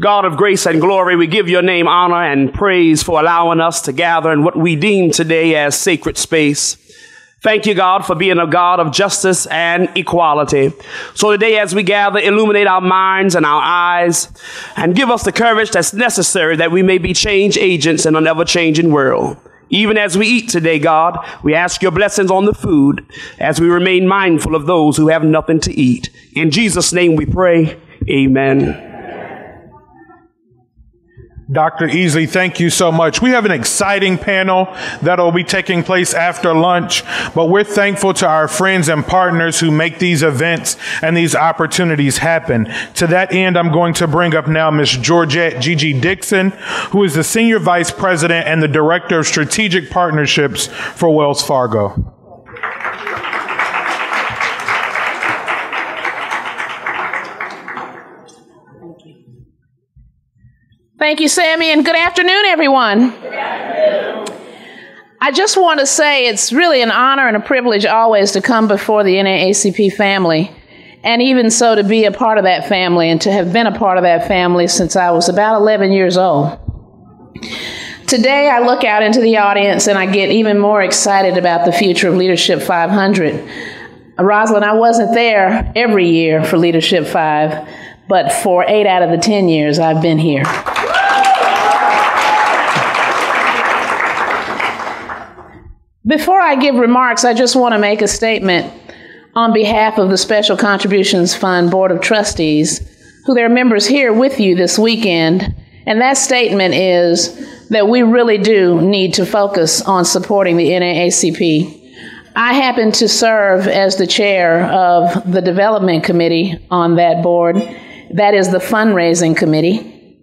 God of grace and glory, we give your name honor and praise for allowing us to gather in what we deem today as sacred space. Thank you, God, for being a God of justice and equality. So today as we gather, illuminate our minds and our eyes and give us the courage that's necessary that we may be change agents in an ever-changing world. Even as we eat today, God, we ask your blessings on the food as we remain mindful of those who have nothing to eat. In Jesus' name we pray, amen. Dr. Easley, thank you so much. We have an exciting panel that'll be taking place after lunch, but we're thankful to our friends and partners who make these events and these opportunities happen. To that end, I'm going to bring up now Ms. Georgette Gigi Dixon, who is the Senior Vice President and the Director of Strategic Partnerships for Wells Fargo. Thank you, Sammy, and good afternoon, everyone. Good afternoon. I just want to say it's really an honor and a privilege always to come before the NAACP family, and even so to be a part of that family and to have been a part of that family since I was about 11 years old. Today, I look out into the audience and I get even more excited about the future of Leadership 500. Rosalind, I wasn't there every year for Leadership 5, but for 8 out of the 10 years I've been here. Before I give remarks, I just want to make a statement on behalf of the Special Contributions Fund Board of Trustees, who there are members here with you this weekend, and that statement is that we really do need to focus on supporting the NAACP. I happen to serve as the chair of the Development Committee on that board. That is the fundraising committee.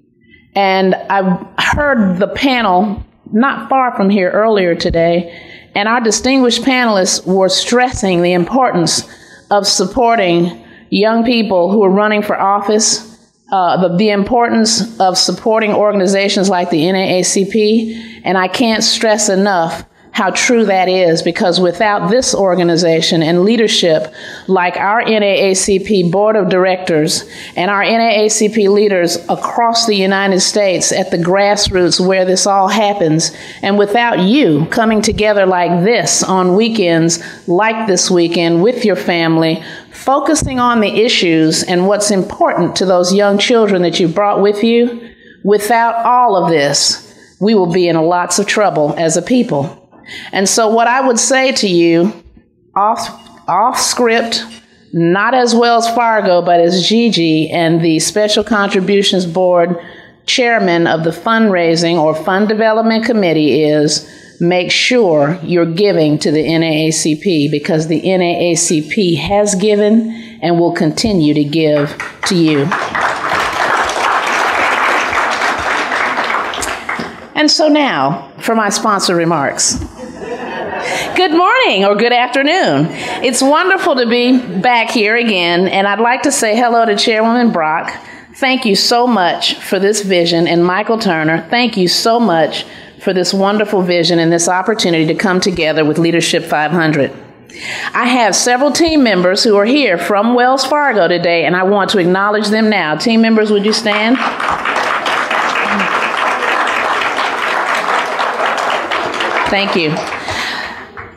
And I heard the panel not far from here earlier today, and our distinguished panelists were stressing the importance of supporting young people who are running for office, the importance of supporting organizations like the NAACP, and I can't stress enough how true that is, because without this organization and leadership like our NAACP Board of Directors and our NAACP leaders across the United States at the grassroots where this all happens, and without you coming together like this on weekends like this weekend with your family, focusing on the issues and what's important to those young children that you brought with you, without all of this, we will be in lots of trouble as a people. And so what I would say to you, off script, not as Wells Fargo, but as Gigi and the Special Contributions Board chairman of the fundraising or fund development committee, is make sure you're giving to the NAACP, because the NAACP has given and will continue to give to you. And so now for my sponsor remarks. Good morning or good afternoon. It's wonderful to be back here again, and I'd like to say hello to Chairwoman Brock. Thank you so much for this vision, and Michael Turner, thank you so much for this wonderful vision and this opportunity to come together with Leadership 500. I have several team members who are here from Wells Fargo today, and I want to acknowledge them now. Team members, would you stand? Thank you.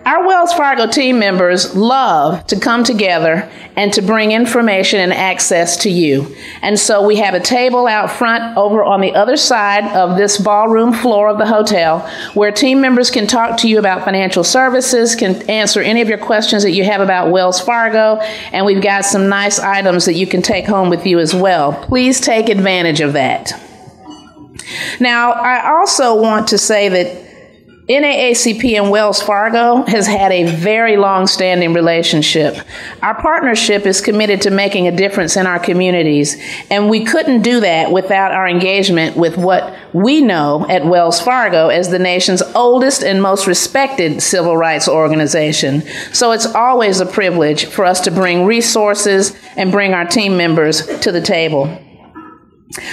Our Wells Fargo team members love to come together and to bring information and access to you. And so we have a table out front over on the other side of this ballroom floor of the hotel where team members can talk to you about financial services, can answer any of your questions that you have about Wells Fargo, and we've got some nice items that you can take home with you as well. Please take advantage of that. Now, I also want to say that NAACP and Wells Fargo has had a very long-standing relationship. Our partnership is committed to making a difference in our communities, and we couldn't do that without our engagement with what we know at Wells Fargo as the nation's oldest and most respected civil rights organization. So it's always a privilege for us to bring resources and bring our team members to the table.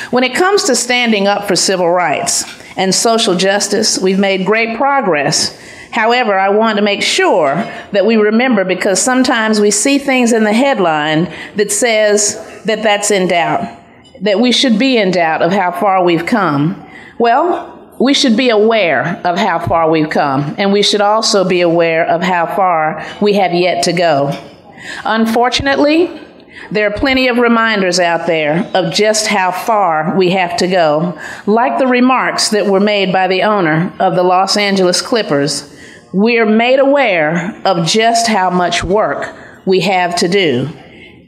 When it comes to standing up for civil rights and social justice, we've made great progress. However, I want to make sure that we remember, because sometimes we see things in the headline that says that that's in doubt. that we should be in doubt of how far we've come. Well, we should be aware of how far we've come, and we should also be aware of how far we have yet to go. Unfortunately, there are plenty of reminders out there of just how far we have to go, like the remarks that were made by the owner of the Los Angeles Clippers. We're made aware of just how much work we have to do.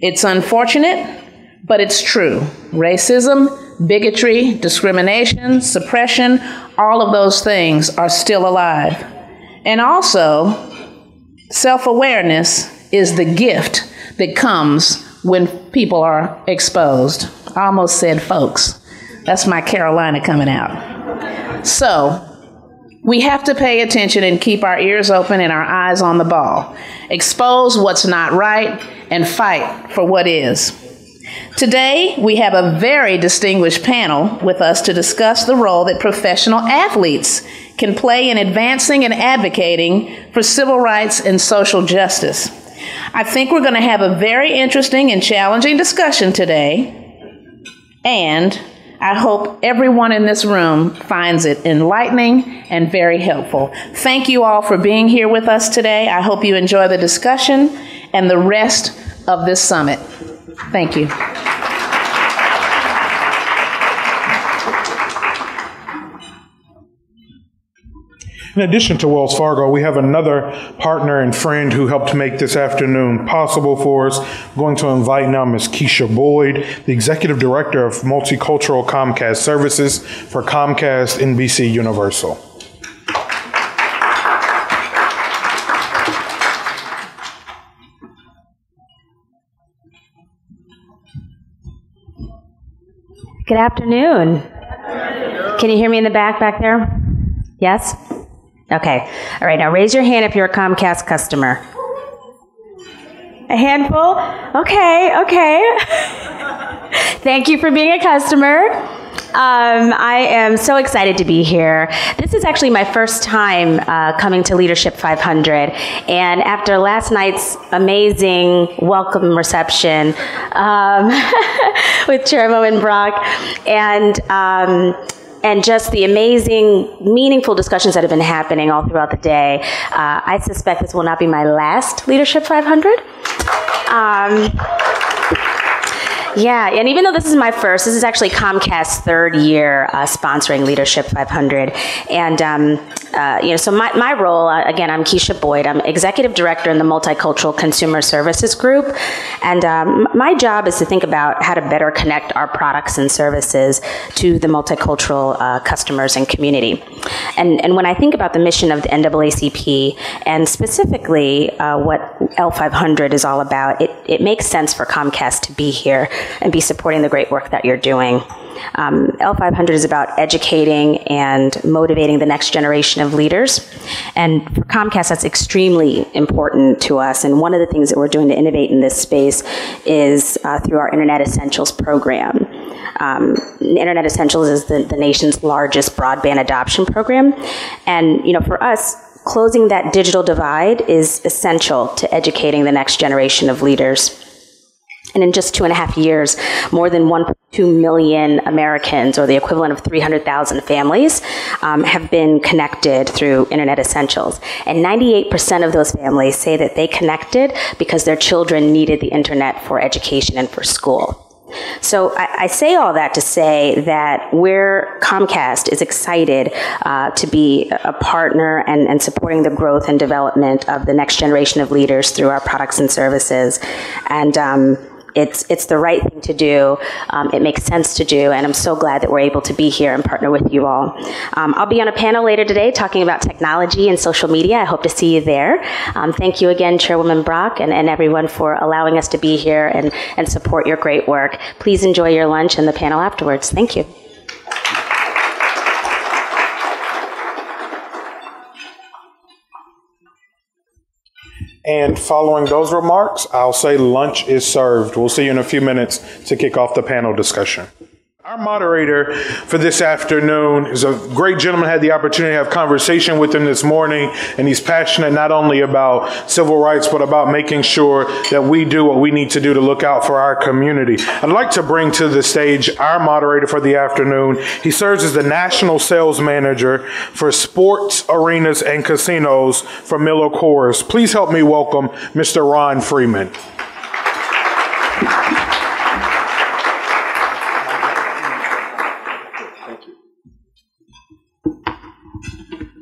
It's unfortunate, but it's true. Racism, bigotry, discrimination, suppression, all of those things are still alive. And also, self-awareness is the gift that comes when people are exposed. I almost said folks. That's my Carolina coming out. So, we have to pay attention and keep our ears open and our eyes on the ball. Expose what's not right and fight for what is. Today, we have a very distinguished panel with us to discuss the role that professional athletes can play in advancing and advocating for civil rights and social justice. I think we're going to have a very interesting and challenging discussion today, and I hope everyone in this room finds it enlightening and very helpful. Thank you all for being here with us today. I hope you enjoy the discussion and the rest of this summit. Thank you. In addition to Wells Fargo, we have another partner and friend who helped make this afternoon possible for us. I'm going to invite now Ms. Keisha Boyd, the Executive Director of Multicultural Comcast Services for Comcast NBC Universal. Good afternoon. Can you hear me in the back there? Yes? Okay. All right. Now raise your hand if you're a Comcast customer. A handful? Okay. Thank you for being a customer. I am so excited to be here. This is actually my first time coming to Leadership 500, and after last night's amazing welcome reception with Chairwoman Brock and just the amazing, meaningful discussions that have been happening all throughout the day, I suspect this will not be my last Leadership 500. Yeah, and even though this is my first, this is actually Comcast's third year sponsoring Leadership 500. And, so my role, again, I'm Keisha Boyd. I'm Executive Director in the Multicultural Consumer Services Group. And my job is to think about how to better connect our products and services to the multicultural customers and community. And when I think about the mission of the NAACP, and specifically what L500 is all about, it makes sense for Comcast to be here and be supporting the great work that you're doing. L500 is about educating and motivating the next generation of leaders. And for Comcast, that's extremely important to us. And one of the things that we're doing to innovate in this space is through our Internet Essentials program. Internet Essentials is the nation's largest broadband adoption program. And, for us, closing that digital divide is essential to educating the next generation of leaders. And in just 2.5 years, more than 1.2 million Americans, or the equivalent of 300,000 families, have been connected through Internet Essentials. And 98% of those families say that they connected because their children needed the internet for education and for school. So I say all that to say that Comcast is excited to be a partner and supporting the growth and development of the next generation of leaders through our products and services. And it's the right thing to do. It makes sense to do, and I'm so glad that we're able to be here and partner with you all. I'll be on a panel later today talking about technology and social media. I hope to see you there. Thank you again, Chairwoman Brock, and everyone for allowing us to be here and support your great work. Please enjoy your lunch and the panel afterwards. Thank you. And following those remarks, I'll say lunch is served. We'll see you in a few minutes to kick off the panel discussion. Our moderator for this afternoon is a great gentleman. I had the opportunity to have conversation with him this morning, and he's passionate not only about civil rights, but about making sure that we do what we need to do to look out for our community. I'd like to bring to the stage our moderator for the afternoon. He serves as the National Sales Manager for Sports Arenas and Casinos for Miller Coors. Please help me welcome Mr. Ron Freeman.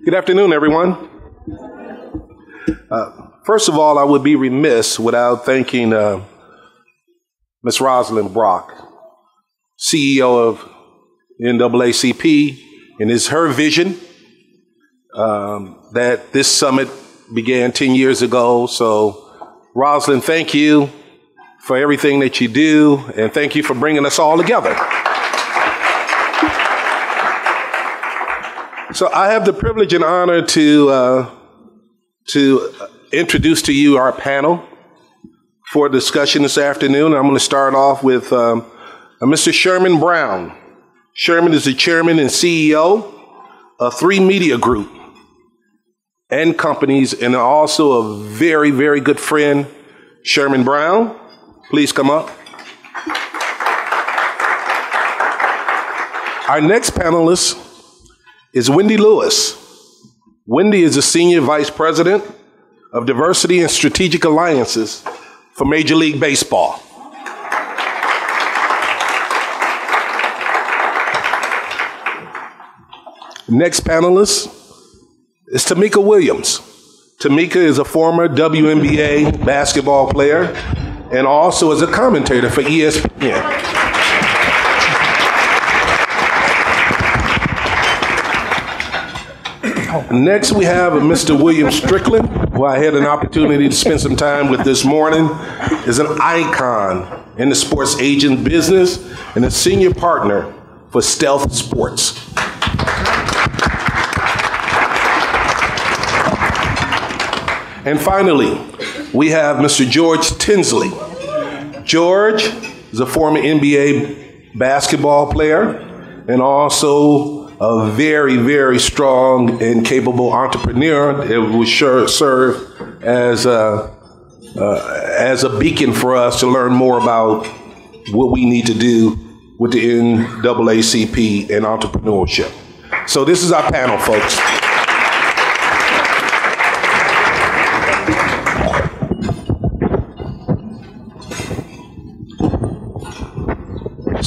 Good afternoon, everyone. First of all, I would be remiss without thanking Ms. Rosalind Brock, CEO of NAACP, and it's her vision that this summit began 10 years ago. So, Rosalind, thank you for everything that you do, and thank you for bringing us all together. So I have the privilege and honor to introduce to you our panel for discussion this afternoon. I'm going to start off with Mr. Sherman Brown. Sherman is the chairman and CEO of 3 media group and companies, and also a very, very good friend. Sherman Brown, please come up. Our next panelist is Wendy Lewis. Wendy is the Senior Vice President of Diversity and Strategic Alliances for Major League Baseball. Next panelist is Tamika Williams. Tamika is a former WNBA basketball player and also is a commentator for ESPN. Next, we have Mr. William Strickland, who I had an opportunity to spend some time with this morning, is an icon in the sports agent business and a senior partner for Stealth Sports. And finally, we have Mr. George Tinsley. George is a former NBA basketball player and also a very, very strong and capable entrepreneur that will sure serve as a beacon for us to learn more about what we need to do with the NAACP and entrepreneurship. So this is our panel, folks.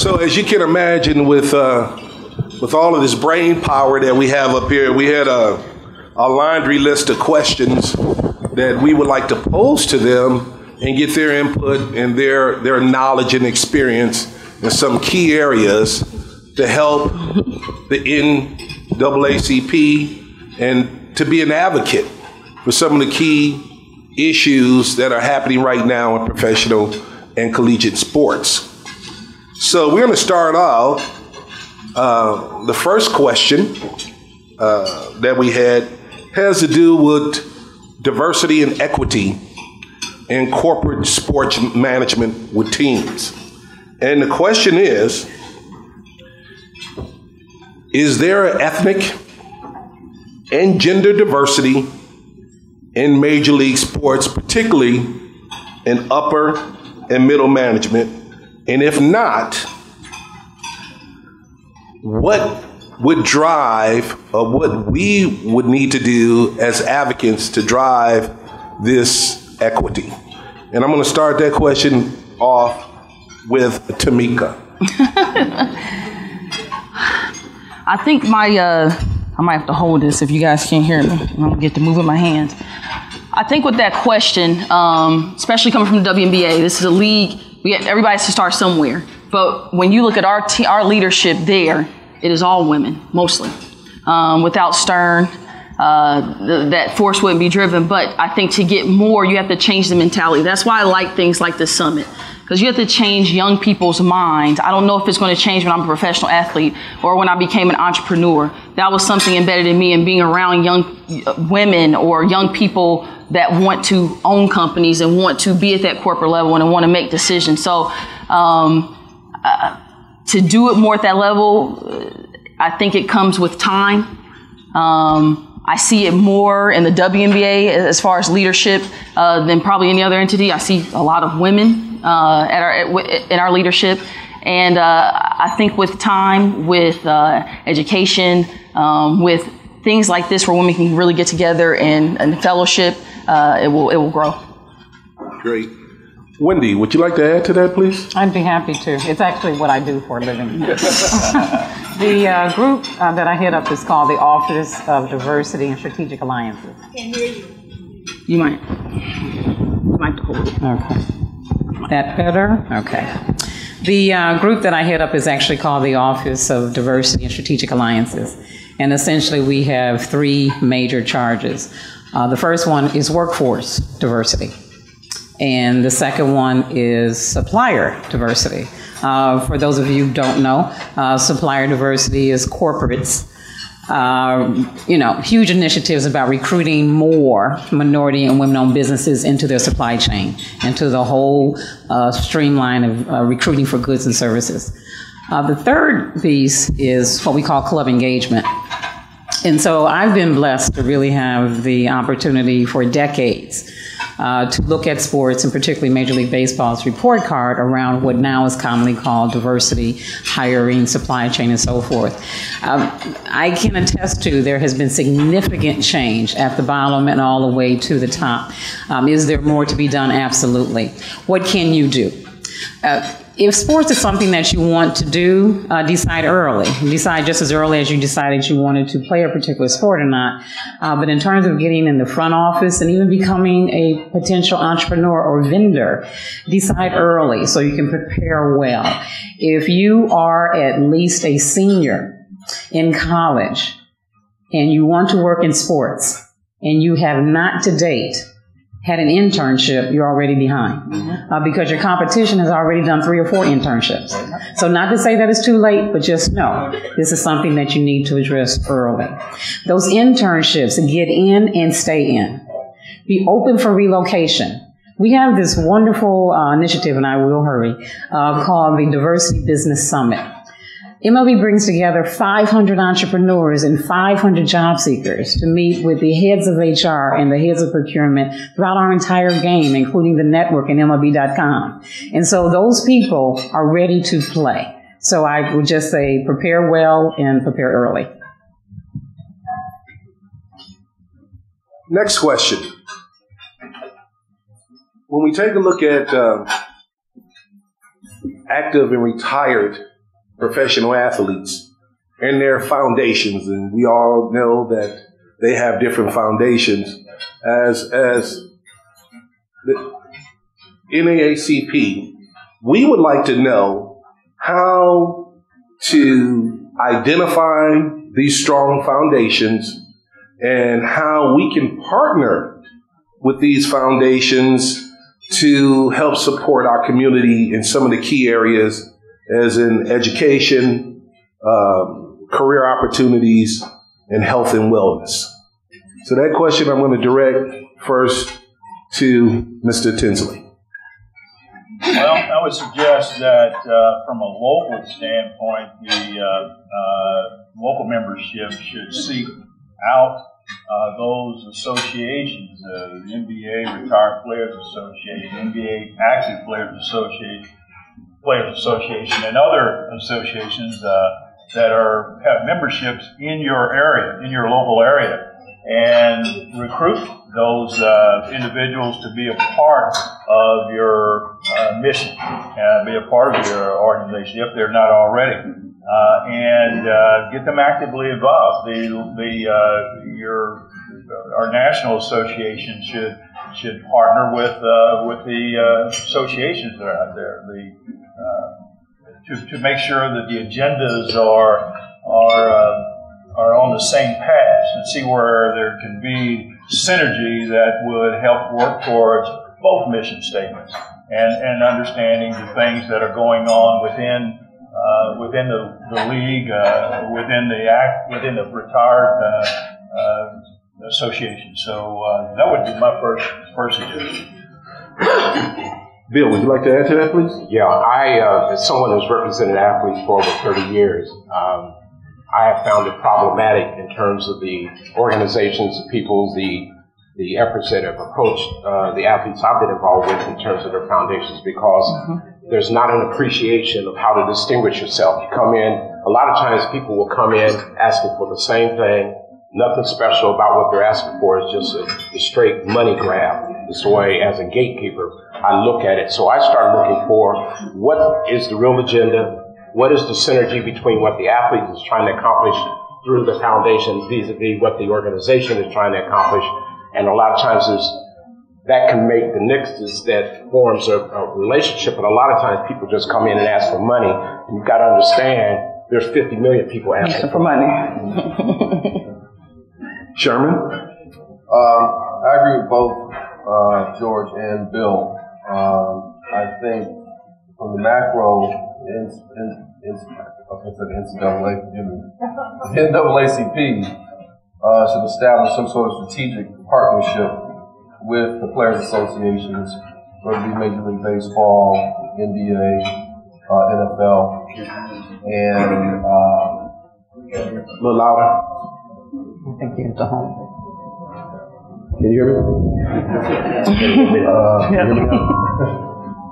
So as you can imagine, with all of this brain power that we have up here, we had a laundry list of questions that we would like to pose to them and get their input and their knowledge and experience in some key areas to help the NAACP and to be an advocate for some of the key issues that are happening right now in professional and collegiate sports. So we're going to start out. The first question that we had has to do with diversity and equity in corporate sports management with teams. And the question is there ethnic and gender diversity in Major League Sports, particularly in upper and middle management? And if not, what would drive, or what we would need to do as advocates to drive this equity? And I'm going to start that question off with Tamika. I think I might have to hold this if you guys can't hear me. I'm going to get to moving my hands. I think with that question, especially coming from the WNBA, this is a league, everybody has to start somewhere. But when you look at our leadership there, it is all women, mostly. Without Stern, that force wouldn't be driven. But I think to get more, you have to change the mentality. That's why I like things like this summit, because you have to change young people's minds. I don't know if it's going to change when I'm a professional athlete or when I became an entrepreneur. That was something embedded in me, and being around young women or young people that want to own companies and want to be at that corporate level and want to make decisions. So to do it more at that level, I think it comes with time. I see it more in the WNBA as far as leadership than probably any other entity. I see a lot of women in our leadership. And I think with time, with education, with things like this where women can really get together and fellowship, it will grow. Great. Wendy, would you like to add to that, please? I'd be happy to. It's actually what I do for a living. The group that I head up is called the Office of Diversity and Strategic Alliances. Can't hear you. You might have to hold it. Okay. That better? Okay. The group that I head up is actually called the Office of Diversity and Strategic Alliances. And essentially we have three major charges. The first one is workforce diversity. And the second one is supplier diversity. For those of you who don't know, supplier diversity is corporates, huge initiatives about recruiting more minority and women-owned businesses into their supply chain, into the whole streamline of recruiting for goods and services. The third piece is what we call club engagement. And so I've been blessed to really have the opportunity for decades to look at sports, and particularly Major League Baseball's report card around what now is commonly called diversity, hiring, supply chain, and so forth. I can attest to there has been significant change at the bottom and all the way to the top. Is there more to be done? Absolutely. What can you do? If sports is something that you want to do, decide early. Decide just as early as you decided you wanted to play a particular sport or not. But in terms of getting in the front office and even becoming a potential entrepreneur or vendor, decide early so you can prepare well. If you are at least a senior in college and you want to work in sports and you have not to date had an internship, you're already behind because your competition has already done 3 or 4 internships. So not to say that it's too late, but just know this is something that you need to address early. Those internships, get in and stay in. Be open for relocation. We have this wonderful initiative, and I will hurry, called the Diversity Business Summit. MLB brings together 500 entrepreneurs and 500 job seekers to meet with the heads of HR and the heads of procurement throughout our entire game, including the network and MLB.com. And so those people are ready to play. So I would just say prepare well and prepare early. Next question. When we take a look at active and retired professional athletes and their foundations, and we all know that they have different foundations. As the NAACP, we would like to know how to identify these strong foundations and how we can partner with these foundations to help support our community in some of the key areas as in education, career opportunities, and health and wellness. So that question I'm going to direct first to Mr. Tinsley. Well, I would suggest that from a local standpoint, the local membership should seek out those associations, the NBA Retired Players Association, NBA Active Players Association, and other associations that have memberships in your area, in your local area, and recruit those individuals to be a part of your mission, be a part of your organization if they're not already, and get them actively involved. Our national association should partner with the associations that are out there. To make sure that the agendas are on the same path and see where there can be synergy that would help work towards both mission statements and understanding the things that are going on within the league, within the retired association. So that would be my first suggestion. Bill, would you like to add to that, please? Yeah, I, as someone who's represented athletes for over 30 years, I have found it problematic in terms of the organizations, the people, the efforts that have approached the athletes I've been involved with in terms of their foundations, because there's not an appreciation of how to distinguish yourself. You come in, a lot of times people will come in asking for the same thing, nothing special about what they're asking for, it's just a straight money grab. It's the way, as a gatekeeper, I look at it. So I start looking for what is the real agenda, what is the synergy between what the athlete is trying to accomplish through the foundation vis-a-vis what the organization is trying to accomplish. And a lot of times that can make the nexus that forms a relationship. But a lot of times people just come in and ask for money. And you've got to understand there's 50 million people asking for money. Sherman? I agree with both George and Bill. I think from the macro, NAACP should establish some sort of strategic partnership with the players' associations, whether it be Major League Baseball, NBA, NFL, and a little louder. I think you're at the home. Can you hear me?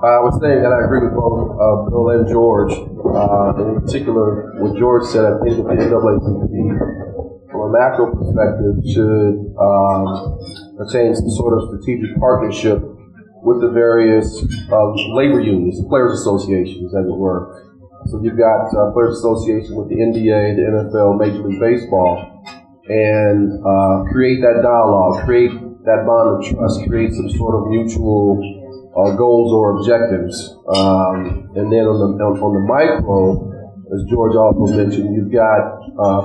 I was saying that I agree with both Bill and George. In particular, what George said, I think that the NAACP, from a macro perspective, should attain some sort of strategic partnership with the various labor unions, players' associations, as it were. So you've got players' association with the NBA, the NFL, Major League Baseball, and create that dialogue, create that bond of trust, create some sort of mutual goals or objectives. And then on the micro, as George also mentioned, you've got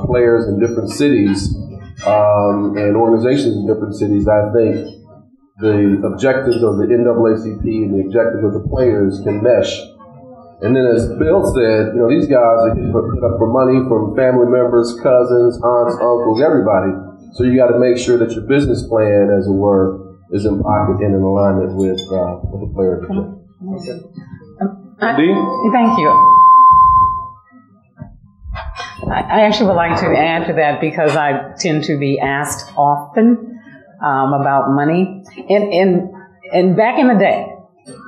players in different cities and organizations in different cities. I think the objectives of the NAACP and the objectives of the players can mesh. And then, as Bill said, these guys are put up for money from family members, cousins, aunts, uncles, everybody. So you got to make sure that your business plan, as it were, is in pocket and in alignment with the players. Thank you. I actually would like to add to that, because I tend to be asked often about money. And back in the day,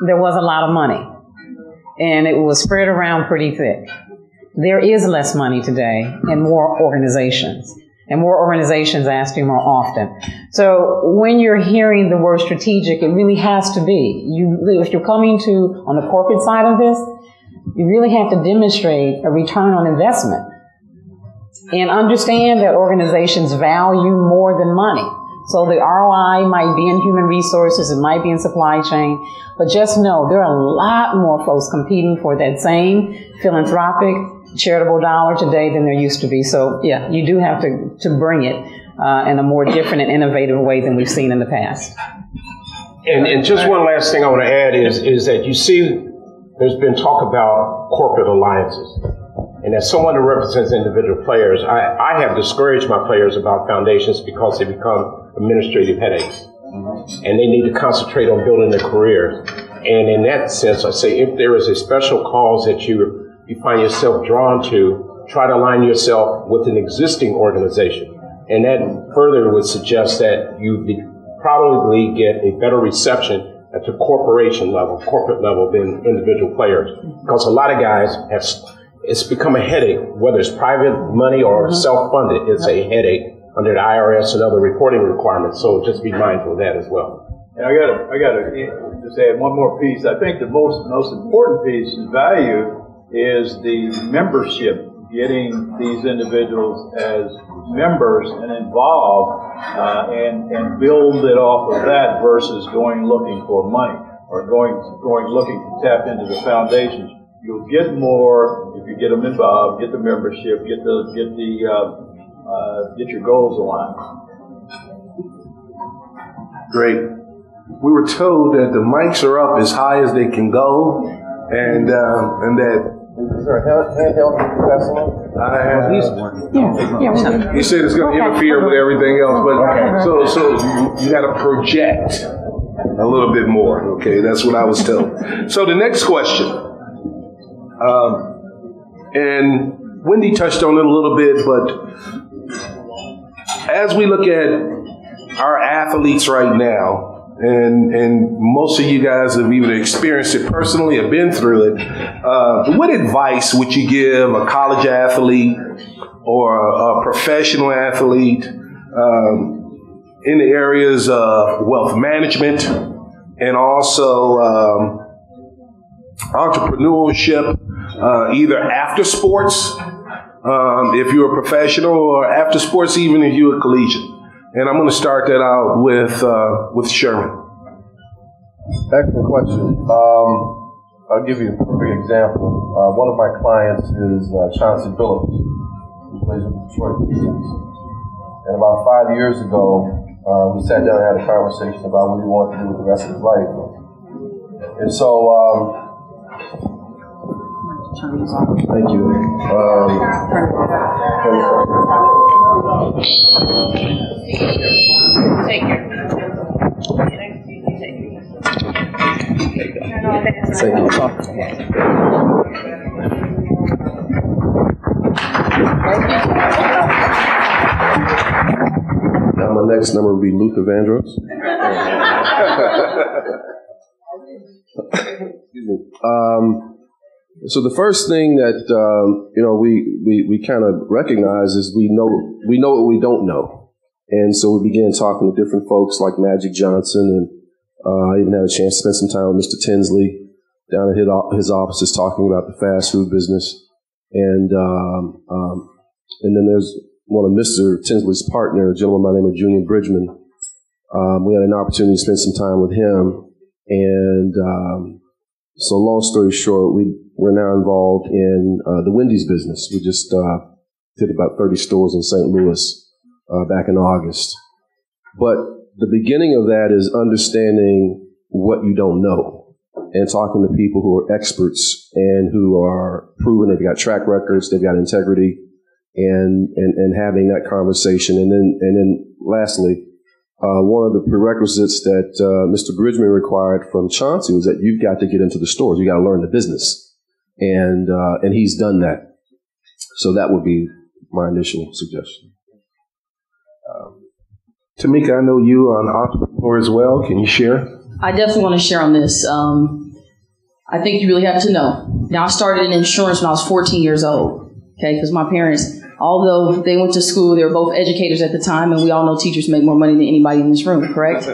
there was a lot of money, and it was spread around pretty thick. There is less money today and more organizations. And more organizations ask you more often. So when you're hearing the word strategic, it really has to be. If you're coming to, on the corporate side of this, you really have to demonstrate a return on investment. And understand that organizations value more than money. So the ROI might be in human resources, it might be in supply chain, but just know there are a lot more folks competing for that same philanthropic, charitable dollar today than there used to be. So yeah, you do have to bring it in a more different and innovative way than we've seen in the past. And just one last thing I want to add is that you see there's been talk about corporate alliances. And as someone who represents individual players, I have discouraged my players about foundations because they become administrative headaches. And they need to concentrate on building their careers. And in that sense, I say if there is a special cause that you find yourself drawn to, try to align yourself with an existing organization. And that further would suggest that you probably get a better reception at the corporate level than individual players. Because a lot of guys it's become a headache, whether it's private money or self-funded, it's a headache under the IRS and other reporting requirements. So just be mindful of that as well. And I gotta just add one more piece. I think the most important piece of value is the membership, getting these individuals as members and involved and build it off of that versus going looking for money or going looking to tap into the foundations. You'll get more if you get them involved, get the membership, get your goals aligned. Great. We were told that the mics are up as high as they can go, and that. Is there a handheld I have these ones. Yeah. He said it's going to interfere with everything else, but so you got to project. A little bit more. Okay, that's what I was told. So the next question, and Wendy touched on it a little bit, but as we look at our athletes right now, and most of you guys have either experienced it personally or been through it, what advice would you give a college athlete or a professional athlete in the areas of wealth management and also entrepreneurship, either after sports, if you're a professional, or after sports, even if you're a collegiate? And I'm going to start that out with Sherman. Excellent question. I'll give you a perfect example. One of my clients is Chauncey Billups, who plays with the Detroit Pistons. And about 5 years ago, we sat down and had a conversation about what he wanted to do with the rest of his life. And so, thank you. Take care. Thank you. Now my next number will be Luther Vandross. Excuse me. So the first thing that we kind of recognize is we know what we don't know, and so we began talking to different folks like Magic Johnson, and I even had a chance to spend some time with Mr. Tinsley down at his offices talking about the fast food business, and then there's one of Mr. Tinsley's partner, a gentleman by the name of Junior Bridgman. We had an opportunity to spend some time with him, and so long story short, we're now involved in the Wendy's business. We just did about 30 stores in St. Louis back in August. But the beginning of that is understanding what you don't know and talking to people who are experts and who are proven. They've got track records, they've got integrity, and having that conversation. And then lastly, one of the prerequisites that Mr. Bridgman required from Chauncey was that you've got to get into the stores. You got to learn the business. And he's done that. So that would be my initial suggestion. Tamika, I know you are an entrepreneur as well. Can you share? I definitely want to share on this. I think you really have to know. Now, I started in insurance when I was 14 years old, okay, because my parents, although they went to school, they were both educators at the time, and we all know teachers make more money than anybody in this room, correct?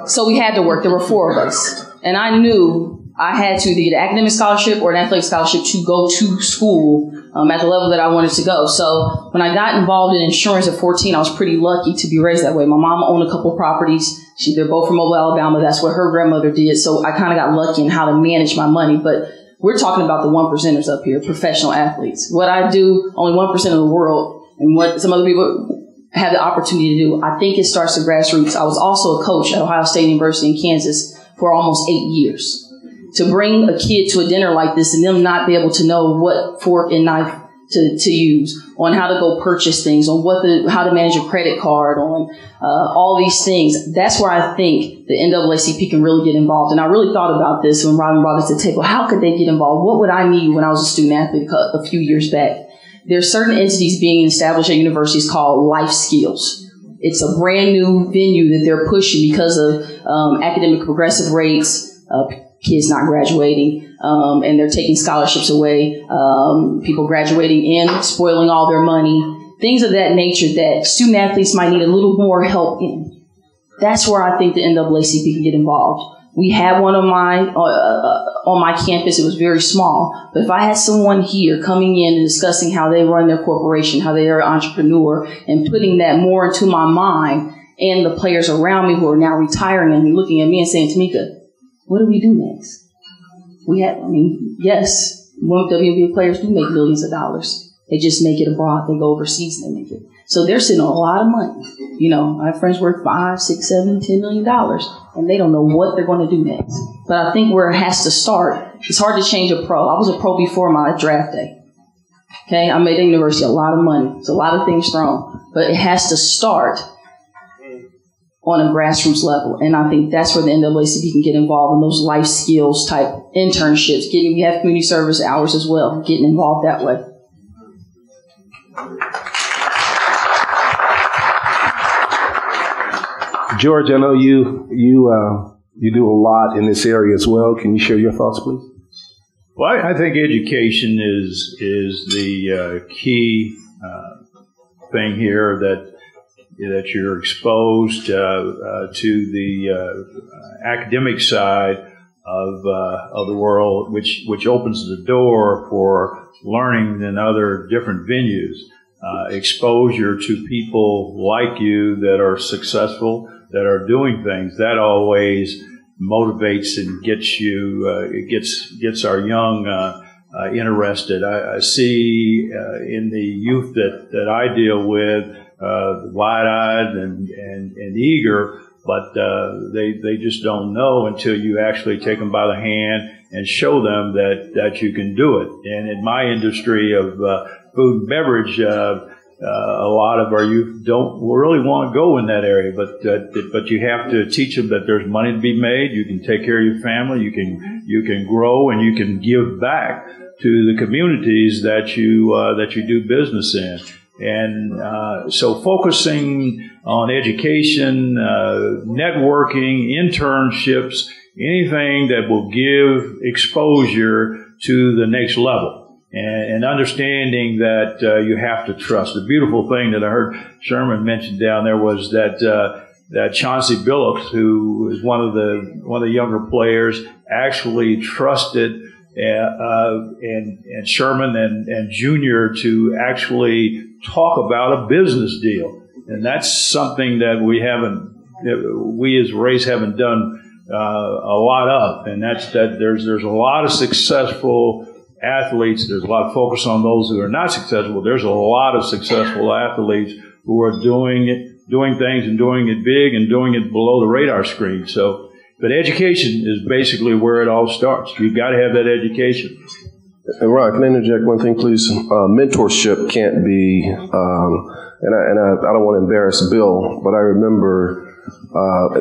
So we had to work. There were 4 of us. And I knew I had to either get an academic scholarship or an athletic scholarship to go to school at the level that I wanted to go. So when I got involved in insurance at 14, I was pretty lucky to be raised that way. My mom owned a couple properties. They're both from Mobile, Alabama. That's what her grandmother did. So I kind of got lucky in how to manage my money. But we're talking about the 1%ers up here, professional athletes. What I do, only 1% of the world, and what some other people have the opportunity to do, I think it starts at grassroots. I was also a coach at Ohio State University in Kansas for almost 8 years. To bring a kid to a dinner like this and them not be able to know what fork and knife to use, on how to go purchase things, on how to manage a credit card, on all these things. That's where I think the NAACP can really get involved. And I really thought about this when Robin brought it to the table. How could they get involved? What would I need when I was a student athlete a few years back? There's certain entities being established at universities called Life Skills. It's a brand new venue that they're pushing because of academic progressive rates, kids not graduating, and they're taking scholarships away, people graduating and spoiling all their money, things of that nature that student athletes might need a little more help in. That's where I think the NAACP can get involved. We had one on my campus. It was very small. But if I had someone here coming in and discussing how they run their corporation, how they are an entrepreneur, and putting that more into my mind, and the players around me who are now retiring and looking at me and saying, Tamika, what do we do next? Yes, WNBA players do make millions of dollars. They just make it abroad. They go overseas and they make it. So they're sitting on a lot of money. You know, my friends work $5, $6, $7, $10 million, and they don't know what they're going to do next. But I think where it has to start, it's hard to change a pro. I was a pro before my draft day. Okay, I made at university a lot of money. It's a lot of things thrown. But it has to start on a grassroots level. And I think that's where the NAACP can get involved in those life skills type internships. We have community service hours as well, getting involved that way. George, I know you do a lot in this area as well. Can you share your thoughts, please? Well, I think education is the key thing here, that you're exposed to the academic side of the world, which opens the door for learning in other different venues. Exposure to people like you that are successful, that are doing things, that always motivates and gets you, it gets our young interested. I see in the youth that I deal with, wide-eyed and eager, but they just don't know until you actually take them by the hand and show them that you can do it. And in my industry of food and beverage, a lot of our youth don't really want to go in that area, but you have to teach them that there's money to be made. You can take care of your family. You can grow, and you can give back to the communities that you do business in. And so focusing on education, networking, internships, anything that will give exposure to the next level. And understanding that you have to trust. The beautiful thing that I heard Sherman mention down there was that Chauncey Billups, who is one of the younger players, actually trusted and Sherman and Junior to actually talk about a business deal. And that's something that we as a race haven't done a lot of. And that's that there's a lot of successful athletes. There's a lot of focus on those who are not successful. There's a lot of successful athletes who are doing things and doing it big and doing it below the radar screen. So, but education is basically where it all starts. You've got to have that education. Ron, can I interject one thing, please? Mentorship can't be, and I don't want to embarrass Bill, but I remember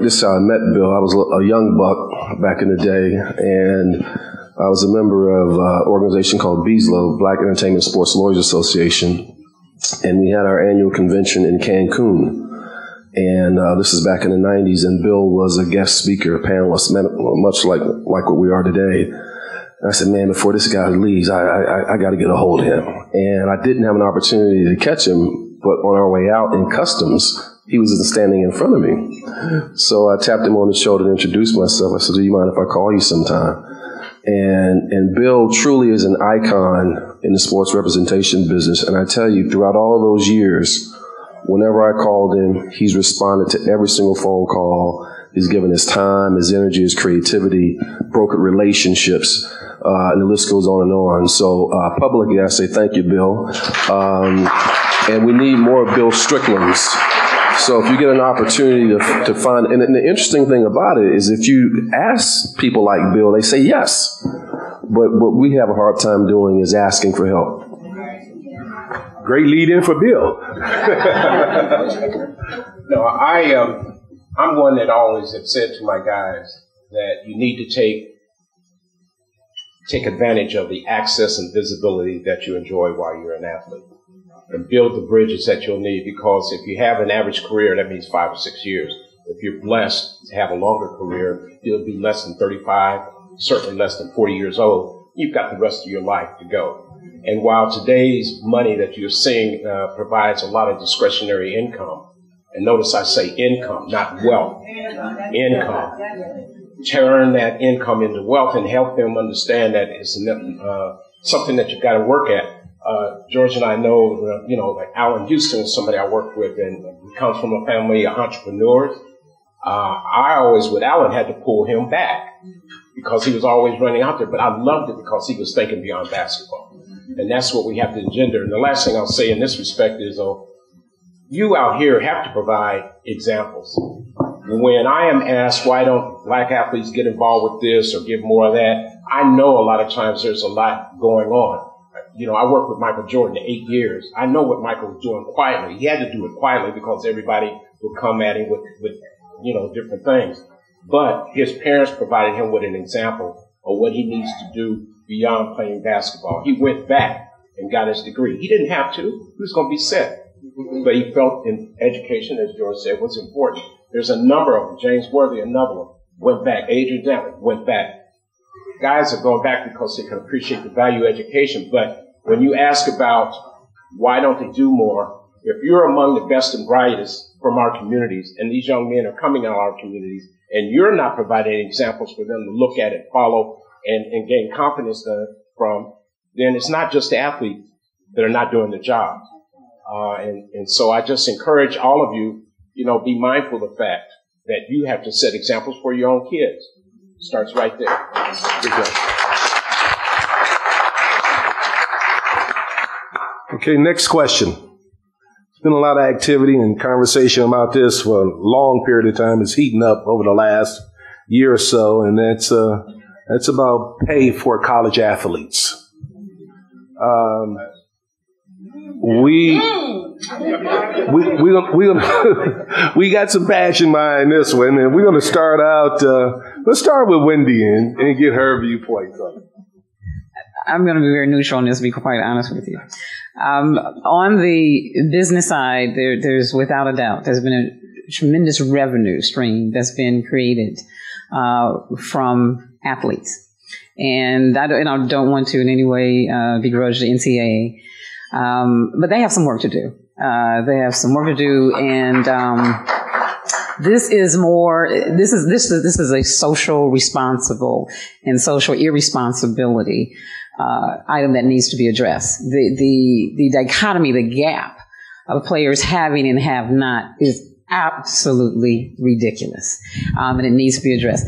this is how I met Bill. I was a young buck back in the day, and I was a member of an organization called BSLO, Black Entertainment Sports Lawyers Association, and we had our annual convention in Cancun. And this is back in the 90s, and Bill was a guest speaker, a panelist, much like what we are today. And I said, man, before this guy leaves, I got to get a hold of him. And I didn't have an opportunity to catch him, but on our way out in customs, he was standing in front of me. So I tapped him on the shoulder to introduce myself. I said, do you mind if I call you sometime? And Bill truly is an icon in the sports representation business. And I tell you, throughout all of those years, whenever I called him, he's responded to every single phone call. He's given his time, his energy, his creativity, brokered relationships, and the list goes on and on. So publicly, I say thank you, Bill. And we need more Bill Stricklands. So if you get an opportunity to find, and the interesting thing about it is if you ask people like Bill, they say yes. But what we have a hard time doing is asking for help. Great lead in for Bill. No, I'm one that always have said to my guys that you need to take advantage of the access and visibility that you enjoy while you're an athlete, and build the bridges that you'll need, because if you have an average career, that means 5 or 6 years. If you're blessed to have a longer career, you'll be less than 35, certainly less than 40 years old. You've got the rest of your life to go. And while today's money that you're seeing provides a lot of discretionary income, and notice I say income, not wealth, income, turn that income into wealth and help them understand that it's something that you've got to work at. George and I know, like Alan Houston is somebody I worked with, and he comes from a family of entrepreneurs. I always, with Alan, had to pull him back because he was always running out there, but I loved it because he was thinking beyond basketball. And that's what we have to engender. And the last thing I'll say in this respect is, you out here have to provide examples. When I am asked, why don't black athletes get involved with this or give more of that, I know a lot of times there's a lot going on. I worked with Michael Jordan 8 years. I know what Michael was doing quietly. He had to do it quietly because everybody would come at him with different things. But his parents provided him with an example of what he needs to do beyond playing basketball. He went back and got his degree. He didn't have to. He was going to be set. But he felt in education, as George said, was important. There's a number of them. James Worthy, another one, went back. Adrian Dantley went back. Guys are going back because they can appreciate the value of education. But when you ask about why don't they do more, if you're among the best and brightest from our communities, and these young men are coming out of our communities, and you're not providing examples for them to look at it, follow, and gain confidence from, then it's not just the athletes that are not doing the job. And so I just encourage all of you, be mindful of the fact that you have to set examples for your own kids. It starts right there. Good job. Okay, next question. There's been a lot of activity and conversation about this for a long period of time. It's heating up over the last year or so, and that's about pay for college athletes. We got some passion behind this one, and we're going to start out. Let's start with Wendy and get her viewpoint on it. I'm going to be very neutral on this, to be quite honest with you. On the business side, there's without a doubt, there's been a tremendous revenue stream that's been created from athletes. And I don't want to in any way begrudge the NCAA, but they have some work to do. And this is a social responsible and social irresponsibility item that needs to be addressed. The dichotomy, the gap of players having and have not is absolutely ridiculous. And it needs to be addressed.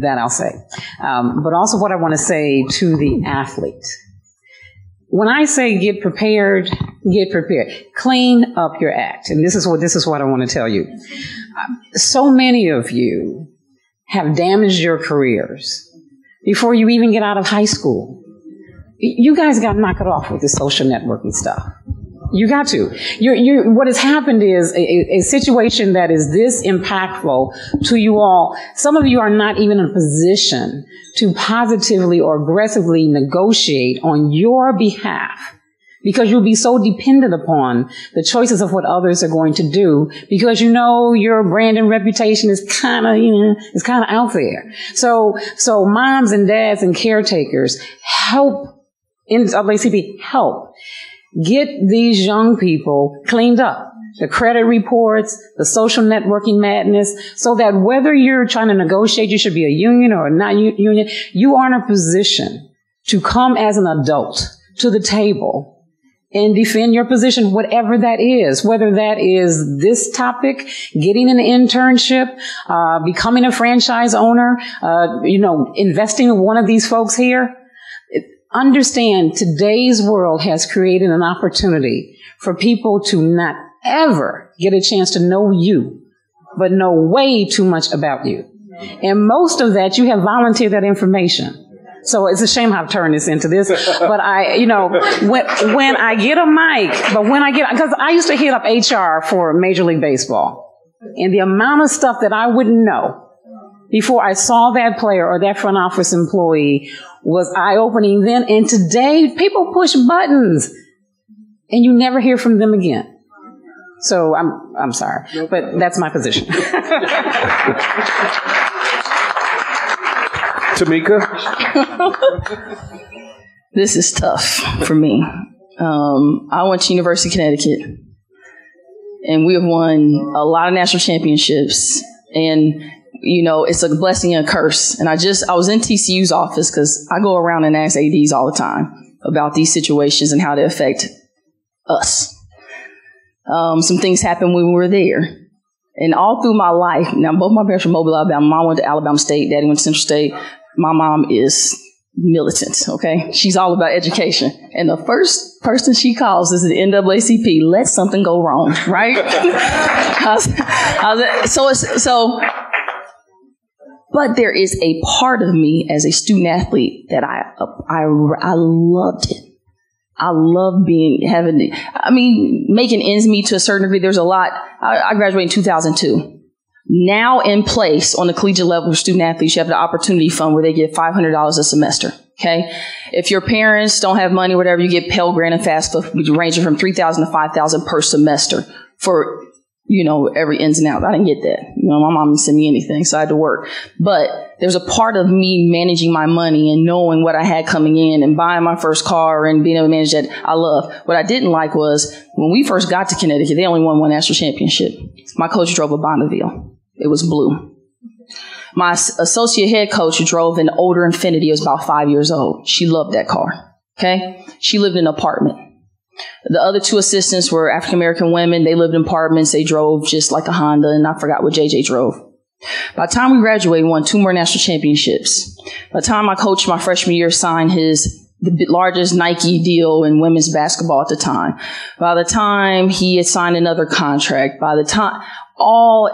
That I'll say. But also what I want to say to the athlete. When I say get prepared. Clean up your act. And this is what I want to tell you. So many of you have damaged your careers before you even get out of high school. You guys got to knock it off with this social networking stuff. You got to. What has happened is a situation that is this impactful to you all. Some of you are not even in a position to positively or aggressively negotiate on your behalf because you'll be so dependent upon the choices of what others are going to do because your brand and reputation is kind of out there. So moms and dads and caretakers help. NAACP, help get these young people cleaned up. The credit reports, the social networking madness, so that whether you're trying to negotiate, you should be a union or not union, you are in a position to come as an adult to the table and defend your position, whatever that is, whether that is this topic, getting an internship, becoming a franchise owner, investing in one of these folks here. Understand today's world has created an opportunity for people to not ever get a chance to know you, but know way too much about you. And most of that, you have volunteered that information. So it's a shame I've turned this into this, but when I get a mic, because I used to hit up HR for Major League Baseball, and the amount of stuff that I wouldn't know before I saw that player or that front office employee was eye-opening then. And today, people push buttons, and you never hear from them again. So I'm sorry, but that's my position. Tamika? This is tough for me. I went to University of Connecticut, and we have won a lot of national championships. And it's a blessing and a curse. And I was in TCU's office because I go around and ask ADs all the time about these situations and how they affect us. Some things happened when we were there. And all through my life, now both my parents were Mobile, Alabama. Mom went to Alabama State, Daddy went to Central State. My mom is militant, okay? She's all about education. And the first person she calls is the NAACP. Let something go wrong, right? But there is a part of me as a student athlete that I loved it. I love making ends meet to a certain degree. There's a lot. I graduated in 2002. Now in place on the collegiate level for student athletes, you have the opportunity fund where they get $500 a semester. Okay. If your parents don't have money, whatever, you get Pell Grant and FAFSA ranging from $3,000 to $5,000 per semester for, every ins and outs. I didn't get that. My mom didn't send me anything, so I had to work. But there's a part of me managing my money and knowing what I had coming in and buying my first car and being able to manage that I love. What I didn't like was when we first got to Connecticut, they only won one national championship. My coach drove a Bonneville. It was blue. My associate head coach drove an older Infiniti. It was about 5 years old. She loved that car. Okay. She lived in an apartment. The other two assistants were African-American women. They lived in apartments. They drove just like a Honda, and I forgot what JJ drove. By the time we graduated, we won 2 more national championships. By the time my coach my freshman year signed the largest Nike deal in women's basketball at the time. By the time he had signed another contract, by the time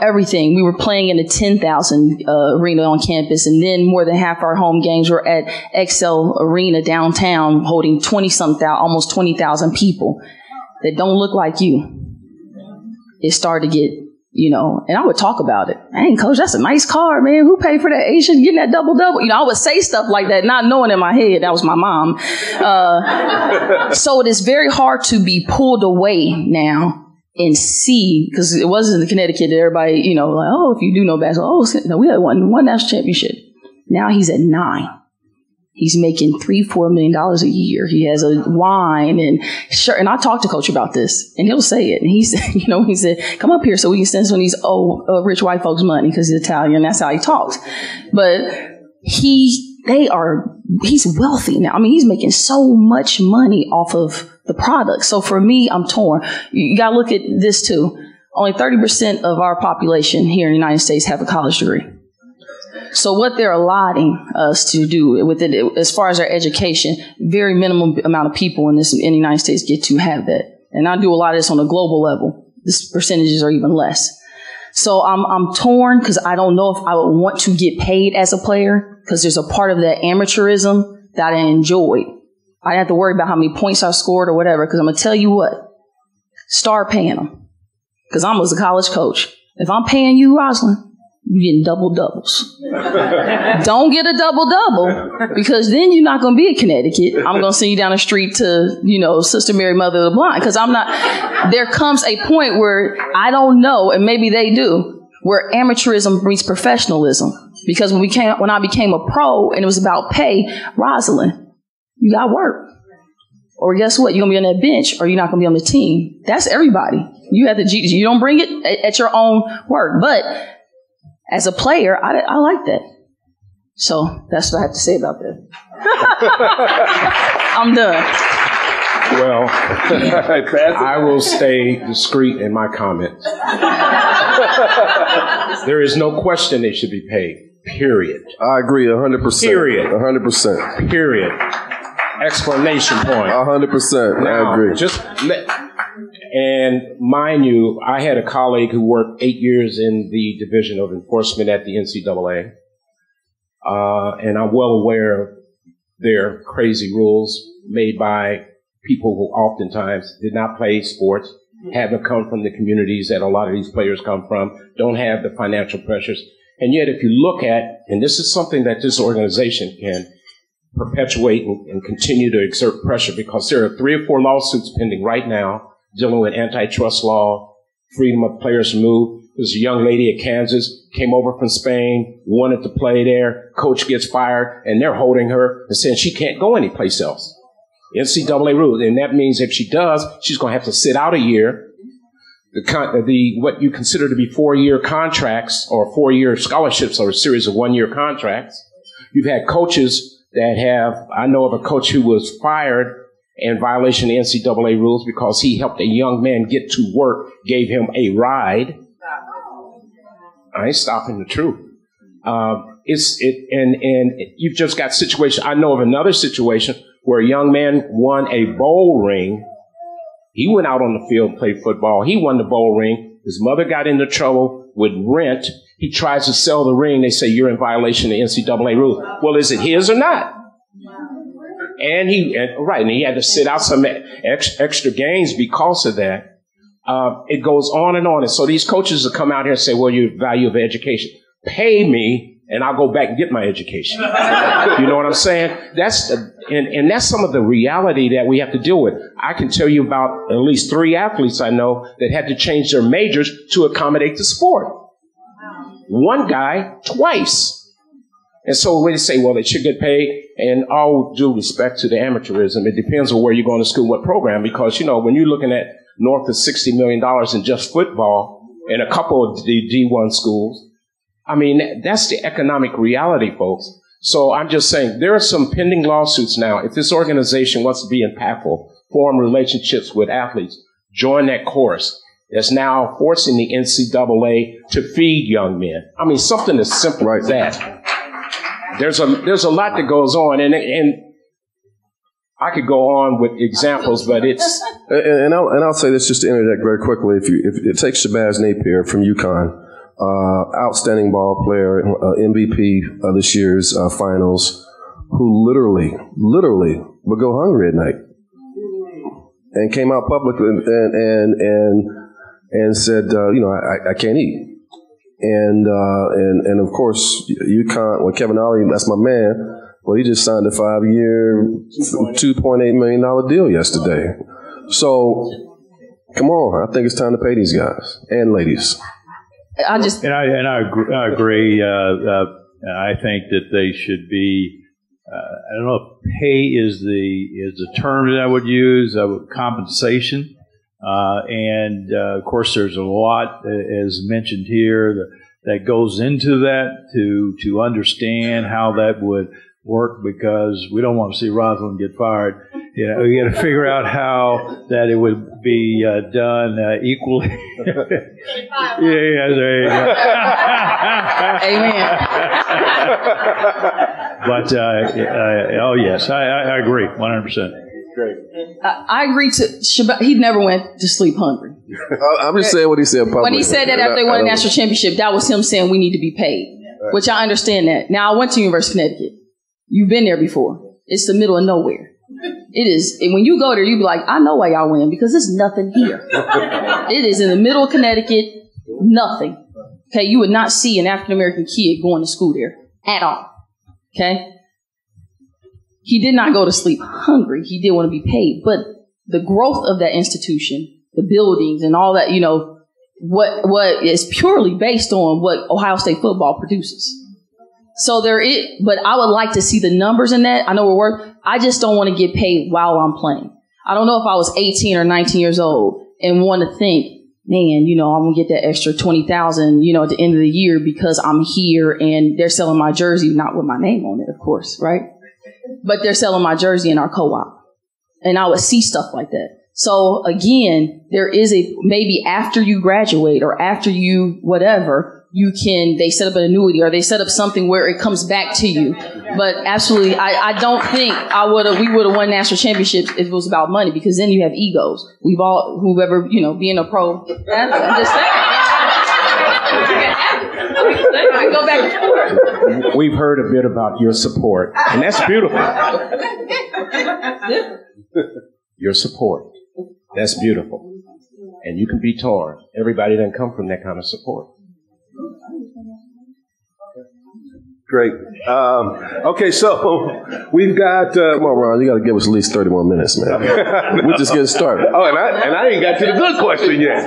everything, we were playing in a 10,000 arena on campus, and then more than half our home games were at XL Arena downtown, holding almost 20,000 people that don't look like you. It started to get, and I would talk about it. Hey, coach, that's a nice car, man. Who paid for that? Asian getting that double-double. I would say stuff like that, not knowing in my head that was my mom. So it is very hard to be pulled away now and see, because it wasn't in Connecticut that everybody, if you do know basketball, we had one national championship. Now he's at 9. He's making $3-4 million a year. He has a wine and shirt. And I talked to Coach about this, and he'll say it. And he said, he said, come up here so we can send some of these rich white folks money, because he's Italian. That's how he talks. But he's wealthy now. I mean, he's making so much money off of the product. So for me, I'm torn. You got to look at this too. Only 30% of our population here in the United States have a college degree. So what they're allotting us to do with it, as far as our education, very minimum amount of people in the United States get to have that. And I do a lot of this on a global level. These percentages are even less. So I'm torn, because I don't know if I would want to get paid as a player, because there's a part of that amateurism that I enjoyed. I didn't have to worry about how many points I scored or whatever, because I'm going to tell you what, start paying them. Because I was a college coach. If I'm paying you, Rosalind, you're getting double-doubles. Don't get a double-double, because then you're not going to be in Connecticut. I'm going to send you down the street to, Sister Mary, Mother of the Blind, because there comes a point where I don't know, and maybe they do, where amateurism meets professionalism. Because when I became a pro and it was about pay, Rosalind, you got work. Or guess what? You're going to be on that bench, or you're not going to be on the team. That's everybody. You have you don't bring it at your own work. But as a player, I like that. So that's what I have to say about that. I'm done. Well, I will stay discreet in my comments. There is no question they should be paid. Period. I agree 100%. Period. 100%. Period. Explanation point. 100%. Now, I agree. And mind you, I had a colleague who worked 8 years in the Division of Enforcement at the NCAA. And I'm well aware of their crazy rules made by people who oftentimes did not play sports, haven't come from the communities that a lot of these players come from, don't have the financial pressures. And yet, if you look at, and this is something that this organization can perpetuate and continue to exert pressure, because there are 3 or 4 lawsuits pending right now dealing with antitrust law, freedom of players to move. There's a young lady at Kansas, came over from Spain, wanted to play there. Coach gets fired, and they're holding her and saying she can't go anyplace else. NCAA rules, and that means if she does, she's going to have to sit out a year. What you consider to be 4-year contracts or 4-year scholarships are a series of 1-year contracts. You've had coaches I know of a coach who was fired in violation of NCAA rules because he helped a young man get to work, gave him a ride. I ain't stopping the truth. And you've just got situations. I know of another situation where a young man won a bowl ring. He went out on the field and played football. He won the bowl ring. His mother got into trouble with rent. He tries to sell the ring. They say, you're in violation of NCAA rules. Well, is it his or not? And he had to sit out some extra games because of that. It goes on. And so these coaches will come out here and say, well, you value of education. Pay me and I'll go back and get my education. You know what I'm saying? That's some of the reality that we have to deal with. I can tell you about at least 3 athletes I know that had to change their majors to accommodate the sport. One guy twice. And so when they say, well, they should get paid, and all due respect to the amateurism, it depends on where you're going to school, what program, because, you know, when you're looking at north of $60 million in just football in a couple of the D1 schools, I mean, that's the economic reality, folks. So I'm just saying there are some pending lawsuits now. If this organization wants to be impactful, form relationships with athletes, join that chorus that's now forcing the NCAA to feed young men. I mean, something as simple as that. There's a lot that goes on, and I could go on with examples, but it's and I'll say this just to interject very quickly. If it takes Shabazz Napier from UConn, outstanding ball player, MVP of this year's finals, who literally would go hungry at night, and came out publicly and said, I can't eat. And of course, UConn, well, Kevin Ollie, that's my man. Well, he just signed a 5-year, $2.8 million deal yesterday. So, come on, I think it's time to pay these guys and ladies. I agree. I think that they should be. I don't know if pay is the term that I would use. Compensation. And of course, there's a lot, as mentioned here, that goes into that to understand how that would work, because we don't want to see Rosalind get fired. You know, we got to figure out how that it would be done equally. Yeah, there you go. Amen. But oh yes, I agree 100%. Great. I agree he never went to sleep hungry. I'm just saying what he said publicly. When he said that after they won the national championship, that was him saying we need to be paid, which I understand that. Now, I went to University of Connecticut. You've been there before. It's the middle of nowhere. It is. And when you go there, you be like, I know why y'all win, because there's nothing here. It is in the middle of Connecticut, nothing. Okay, you would not see an African-American kid going to school there at all. Okay? He did not go to sleep hungry. He did want to be paid. But the growth of that institution, the buildings and all that, what is purely based on what Ohio State football produces. So but I would like to see the numbers in that. I know we're worth. I just don't want to get paid while I'm playing. I don't know if I was 18 or 19 years old and want to think, man, I'm going to get that extra $20,000, at the end of the year because I'm here and they're selling my jersey, not with my name on it, of course, right? But they're selling my jersey in our co-op. And I would see stuff like that. So again, there is maybe after you graduate or after you whatever, they set up an annuity or they set up something where it comes back to you. But absolutely, I don't think we would have won national championships if it was about money, because then you have egos. Whoever, being a pro, I'm just saying. I go back and forth. We've heard a bit about your support, and that's beautiful. Your support. That's beautiful. And you can be torn. Everybody doesn't come from that kind of support. Great. Okay, so we've got. Come on, Ron. You got to give us at least 30 more minutes, man. We're just getting started. Oh, and I ain't got to the good question yet.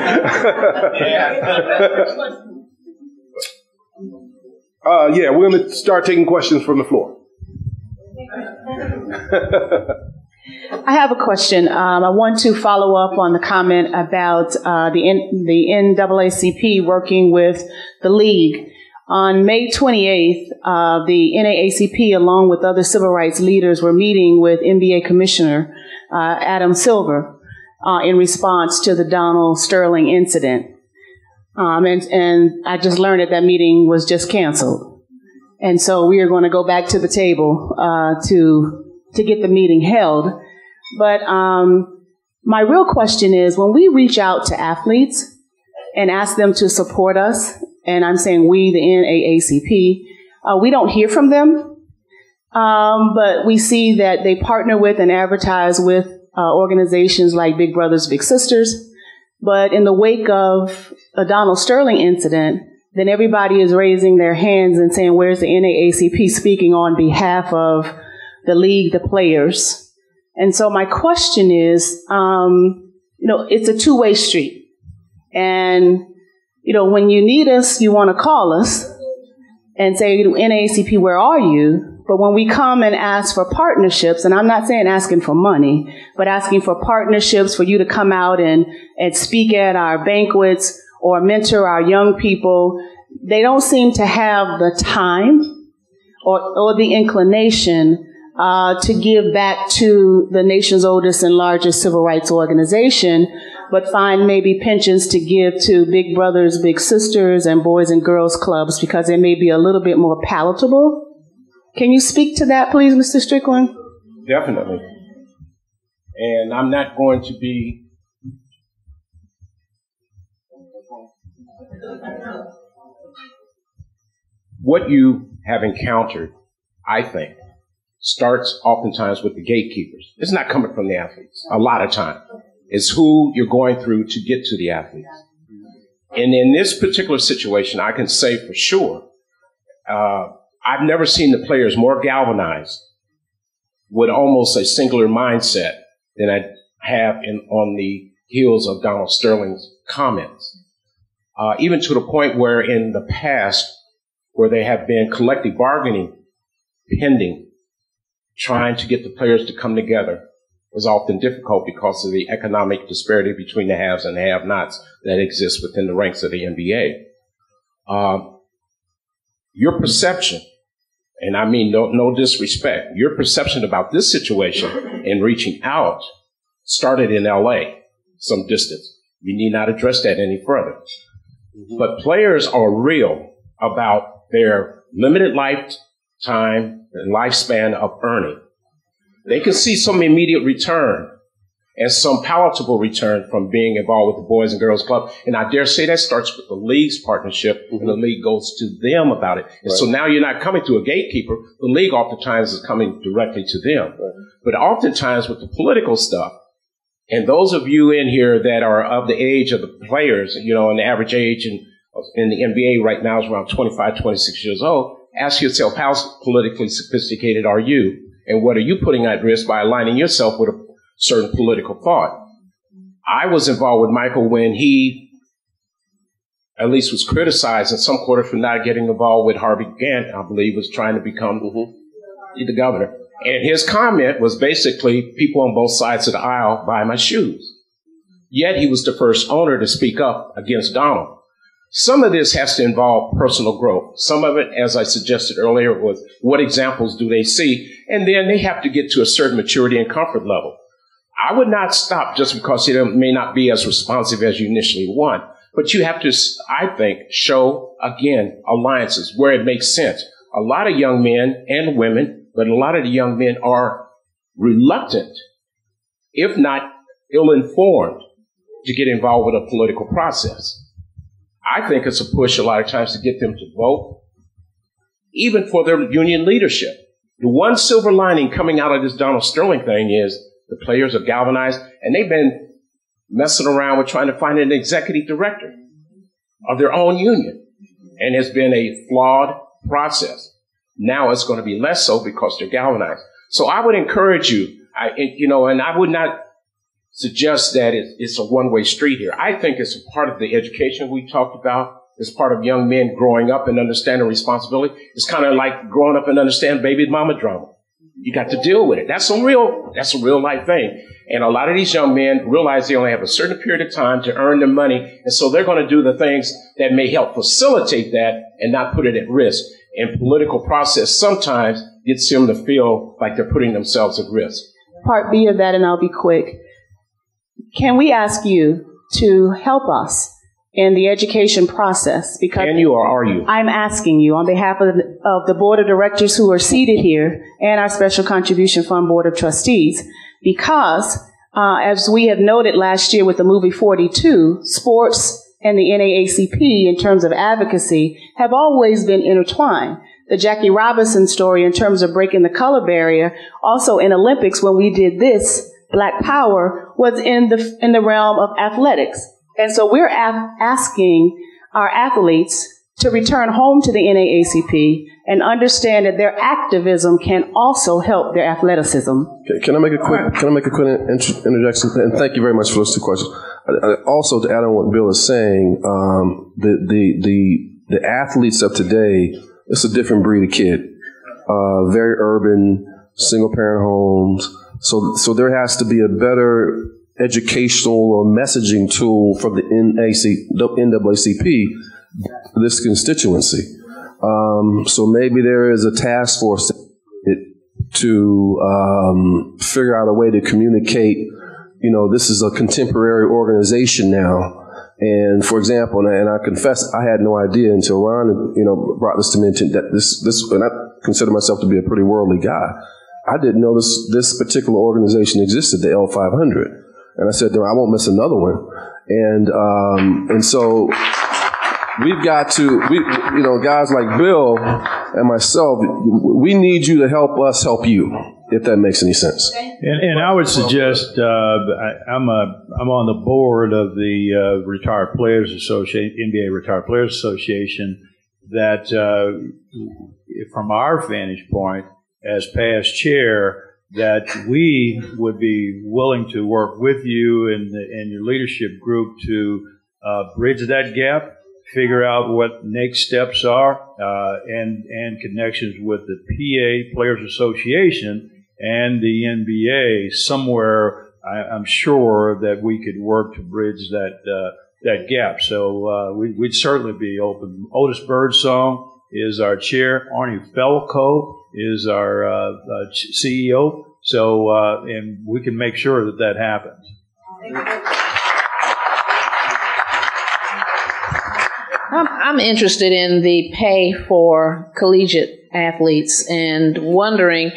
We're going to start taking questions from the floor. I have a question. I want to follow up on the comment about the NAACP working with the league. On May 28th, the NAACP, along with other civil rights leaders, were meeting with NBA Commissioner Adam Silver in response to the Donald Sterling incident. And I just learned that meeting was just canceled. And so we are going to go back to the table to get the meeting held. But my real question is, when we reach out to athletes and ask them to support us, and I'm saying we, the NAACP, we don't hear from them. But we see that they partner with and advertise with organizations like Big Brothers Big Sisters, But in the wake of a Donald Sterling incident, then everybody is raising their hands and saying, where's the NAACP speaking on behalf of the league, the players? And so my question is, it's a two-way street. And, when you need us, you want to call us and say, NAACP, where are you? But when we come and ask for partnerships, and I'm not saying asking for money, but asking for partnerships for you to come out and speak at our banquets or mentor our young people, they don't seem to have the time or the inclination to give back to the nation's oldest and largest civil rights organization, but find maybe pensions to give to big brothers, big sisters, and boys and girls clubs because they may be a little bit more palatable. Can you speak to that, please, Mr. Strickland? Definitely. And I'm not going to be what you have encountered, I think, starts oftentimes with the gatekeepers. It's not coming from the athletes a lot of time. It's who you're going through to get to the athletes. And in this particular situation, I can say for sure, I've never seen the players more galvanized with almost a singular mindset than I have on the heels of Donald Sterling's comments. Even to the point where in the past, where there have been collective bargaining pending, trying to get the players to come together was often difficult because of the economic disparity between the haves and the have-nots that exists within the ranks of the NBA. Your perception, and I mean no disrespect, your perception about this situation and reaching out started in LA, some distance. You need not address that any further. But players are real about their limited lifetime and lifespan of earning. They can see some immediate return and some palatable return from being involved with the Boys and Girls Club. And I dare say that starts with the league's partnership, and the league goes to them about it. And so now you're not coming to a gatekeeper. The league oftentimes is coming directly to them. But oftentimes with the political stuff, and those of you in here that are of the age of the players, and the average age in the NBA right now is around 25, 26 years old, ask yourself, how politically sophisticated are you? And what are you putting at risk by aligning yourself with a certain political thought? I was involved with Michael when he at least was criticized in some quarters for not getting involved with Harvey Gantt, I believe, was trying to become the governor. And his comment was basically, people on both sides of the aisle buy my shoes. Yet he was the first owner to speak up against Donald. Some of this has to involve personal growth. Some of it, as I suggested earlier, was what examples do they see? And then they have to get to a certain maturity and comfort level. I would not stop just because they may not be as responsive as you initially want. But you have to, I think, show, again, alliances where it makes sense. A lot of young men and women, but a lot of the young men are reluctant, if not ill-informed, to get involved with a political process. I think it's a push a lot of times to get them to vote, even for their union leadership. The one silver lining coming out of this Donald Sterling thing is the players are galvanized, and they've been messing around with trying to find an executive director of their own union. And it's been a flawed process. Now it's going to be less so because they're galvanized. So I would encourage you, and I would not suggest that it's a one-way street here. I think it's a part of the education we talked about. It's part of young men growing up and understanding responsibility. It's kind of like growing up and understanding baby mama drama. You got to deal with it. That's a real life thing. And a lot of these young men realize they only have a certain period of time to earn their money. And so they're going to do the things that may help facilitate that and not put it at risk. And political process sometimes gets them to feel like they're putting themselves at risk. Part B of that, and I'll be quick. Can we ask you to help us in the education process? Because can you or are you? I'm asking you on behalf of the board of directors who are seated here and our Special Contribution Fund Board of Trustees, because as we have noted last year with the movie 42, sports and the NAACP in terms of advocacy have always been intertwined. The Jackie Robinson story in terms of breaking the color barrier, also in Olympics when we did this, Black Power, was in the realm of athletics. And so we're asking our athletes to return home to the NAACP and understand that their activism can also help their athleticism. Okay, can I make a quick interjection? And thank you very much for those two questions. Also, to add on what Bill is saying, the athletes of today, it's a different breed of kid. Very urban, single parent homes. So there has to be a better educational or messaging tool from the NAACP for this constituency. So maybe there is a task force to figure out a way to communicate, this is a contemporary organization now. And for example, and I confess, I had no idea until Ron, brought this to mention that this, and I consider myself to be a pretty worldly guy. I didn't know this particular organization existed, the L500. And I said, I won't miss another one. And so we've got to, guys like Bill and myself, we need you to help us help you, if that makes any sense. And I would suggest, I'm on the board of the Retired Players Association, NBA Retired Players Association, that from our vantage point as past chair, that we would be willing to work with you and your leadership group to bridge that gap, figure out what next steps are, and connections with the PA Players Association and the NBA. Somewhere, I'm sure that we could work to bridge that gap. So we'd certainly be open. Otis Birdsong is our chair. Arnie Felco is our CEO. So, and we can make sure that happens. I'm interested in the pay for collegiate athletes and wondering,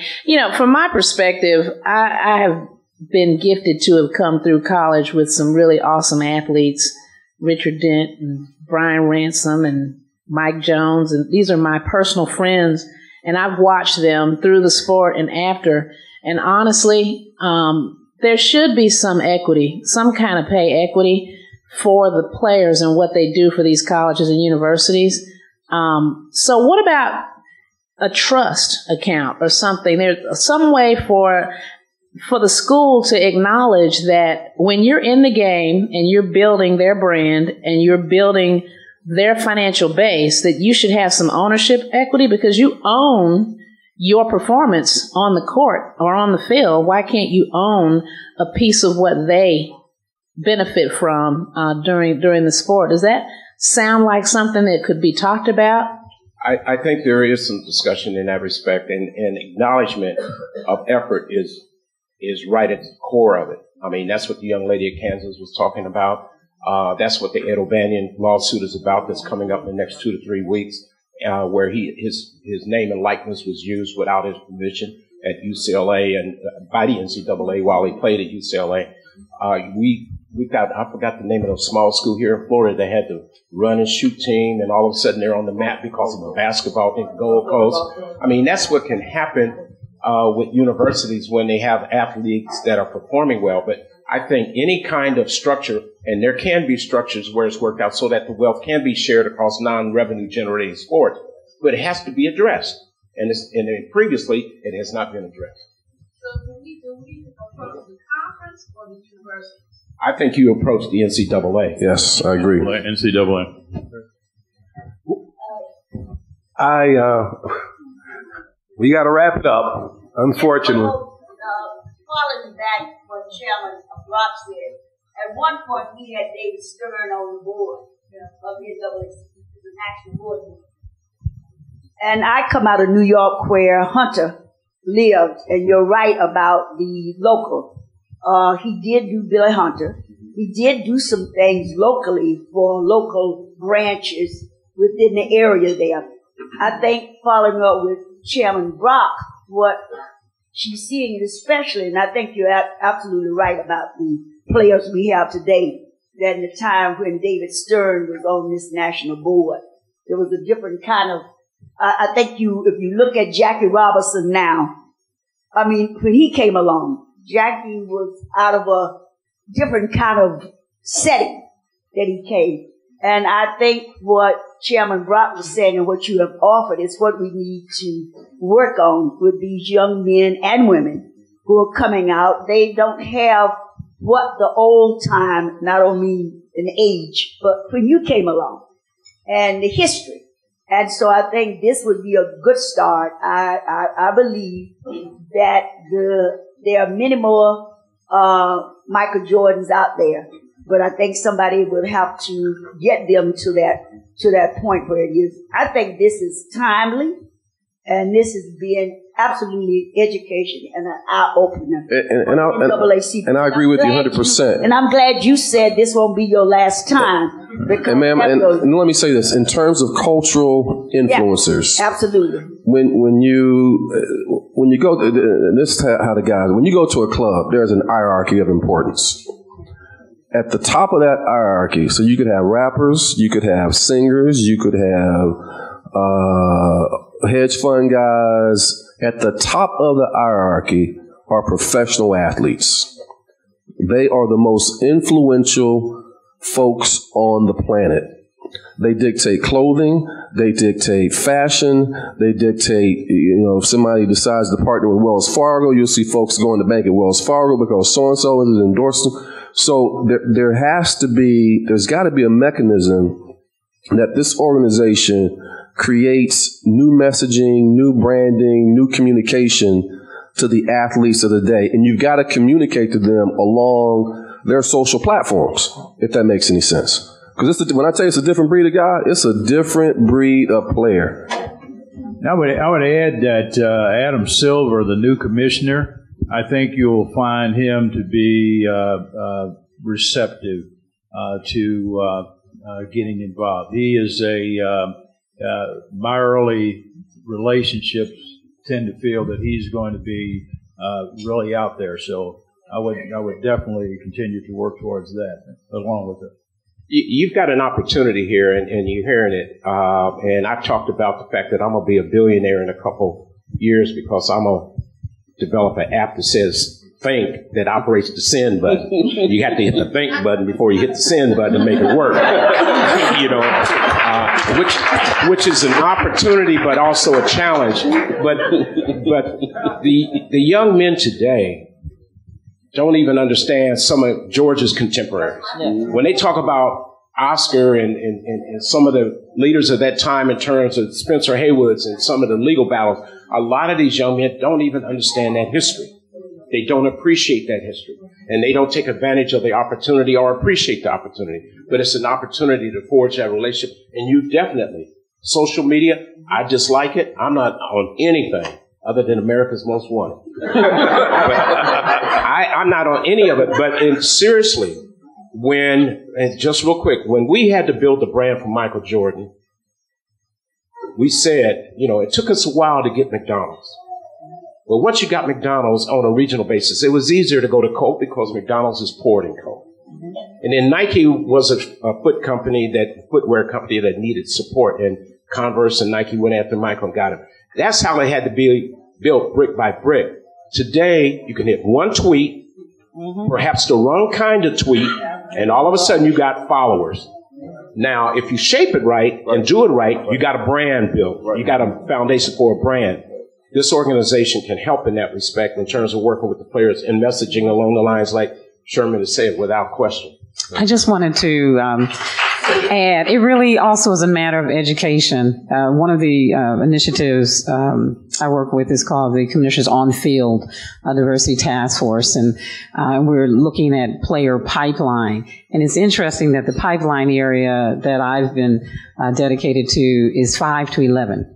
from my perspective, I have been gifted to have come through college with some really awesome athletes, Richard Dent and Brian Ransom and Mike Jones, and these are my personal friends, and I've watched them through the sport and after, and honestly, there should be some equity, some kind of pay equity for the players and what they do for these colleges and universities. So what about a trust account or something? There's some way for the school to acknowledge that when you're in the game and you're building their brand and you're building their financial base, that you should have some ownership equity because you own your performance on the court or on the field. Why can't you own a piece of what they benefit from during the sport? Does that sound like something that could be talked about? I think there is some discussion in that respect, and acknowledgement of effort is right at the core of it. I mean, that's what the young lady at Kansas was talking about. That's what the Ed O'Banion lawsuit is about that's coming up in the next 2 to 3 weeks, where his name and likeness was used without his permission at UCLA and by the NCAA while he played at UCLA. We got, I forgot the name of the small school here in Florida. They had the run and shoot team, and all of a sudden they're on the map because of a basketball in Gold Coast. I mean, that's what can happen with universities when they have athletes that are performing well. But I think any kind of structure, and there can be structures where it's worked out so that the wealth can be shared across non-revenue generating sports, but it has to be addressed. And previously, it has not been addressed. So do we approach the conference or the university? I think you approach the NCAA. Yes, I agree. NCAA. We got to wrap it up, unfortunately. Following back what Chairman Brock said, at one point we had David Stern on the board of the NAACP, an actual board member. And I come out of New York where Hunter lived, and you're right about the local. He did do Billy Hunter. He did do some things locally for local branches within the area there. I think following up with Chairman Brock, what she's seeing especially, and I think you're absolutely right about the players we have today, that in the time when David Stern was on this national board, there was a different kind of, I think if you look at Jackie Robinson now, I mean, when he came along, Jackie was out of a different kind of setting. that he came. And I think what Chairman Brock was saying and what you have offered is what we need to work on with these young men and women who are coming out. They don't have what the old time, not only in age, but when you came along and the history. And so I think this would be a good start. I believe that there are many more Michael Jordans out there, but I think somebody will have to get them to that point where it is. I think this is timely, and this is being absolutely education and an eye opener. And I agree with you 100%. And I'm glad you said this won't be your last time. And ma'am, and let me say this in terms of cultural influencers. Yeah, absolutely. When you go, this is how the guys. When you go to a club, there's an hierarchy of importance. At the top of that hierarchy, so you could have rappers, you could have singers, you could have hedge fund guys. At the top of the hierarchy are professional athletes. They are the most influential folks on the planet. They dictate clothing, they dictate fashion, they dictate, if somebody decides to partner with Wells Fargo, you'll see folks going to bank at Wells Fargo because so-and-so is endorsing. So there's got to be a mechanism that this organization creates new messaging, new branding, new communication to the athletes of the day. And you've got to communicate to them along their social platforms, if that makes any sense. Because when I tell you it's a different breed of guy, it's a different breed of player. I would add that Adam Silver, the new commissioner, I think you'll find him to be receptive to getting involved. He is my early relationships tend to feel that he's going to be really out there. So I would definitely continue to work towards that along with it. You've got an opportunity here, and you're hearing it. And I've talked about the fact that I'm going to be a billionaire in a couple years because I'm going to develop an app that says think that operates the send button. You have to hit the think button before you hit the send button to make it work. Which is an opportunity, but also a challenge. But the young men today don't even understand some of George's contemporaries. Yeah. When they talk about Oscar and some of the leaders of that time in terms of Spencer Haywoods and some of the legal battles, a lot of these young men don't even understand that history. They don't appreciate that history. And they don't take advantage of the opportunity or appreciate the opportunity. But it's an opportunity to forge that relationship. And you definitely, social media, I dislike it. I'm not on anything other than America's Most Wanted. I'm not on any of it. But seriously, and just real quick, when we had to build the brand for Michael Jordan, we said, it took us a while to get McDonald's. Well, once you got McDonald's on a regional basis, it was easier to go to Coke because McDonald's is poured in Coke. Mm-hmm. And then Nike was a footwear company that needed support, and Converse and Nike went after Michael and got him. That's how it had to be built brick by brick. Today, you can hit one tweet, perhaps the wrong kind of tweet, and all of a sudden you got followers. Now, if you shape it right and do it right, you got a brand built. You got a foundation for a brand. This organization can help in that respect in terms of working with the players and messaging along the lines like Sherman has said, without question. I just wanted to add, it really also is a matter of education. One of the initiatives I work with is called the Commissioners On-Field Diversity Task Force, and we're looking at player pipeline. And it's interesting that the pipeline area that I've been dedicated to is 5 to 11.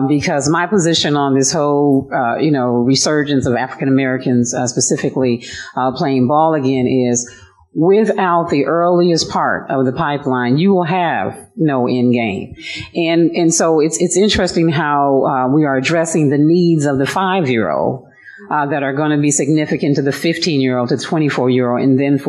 Because my position on this whole, resurgence of African Americans, specifically playing ball again, is without the earliest part of the pipeline, you will have no end game. And so it's interesting how we are addressing the needs of the 5-year-old. That are going to be significant to the 15-year-old, to the 24-year-old, and then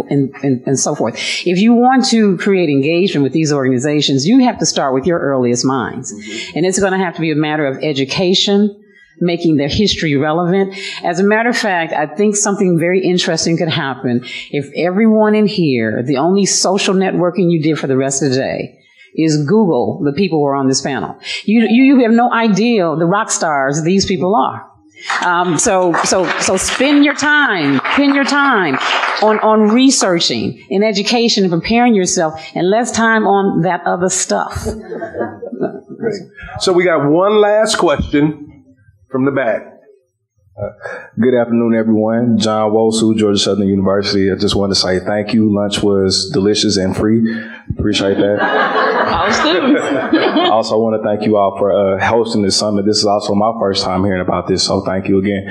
and so forth. If you want to create engagement with these organizations, you have to start with your earliest minds. And it's going to have to be a matter of education, making their history relevant. As a matter of fact, I think something very interesting could happen if everyone in here, the only social networking you did for the rest of the day is Google the people who are on this panel. You have no idea the rock stars these people are. So spend your time on researching in education and preparing yourself, and less time on that other stuff. Great. So we got one last question from the back. Good afternoon, everyone. John Wosu, Georgia Southern University. I just want to say thank you. Lunch was delicious and free. Appreciate that. I also want to thank you all for hosting this summit. This is also my first time hearing about this, so thank you again.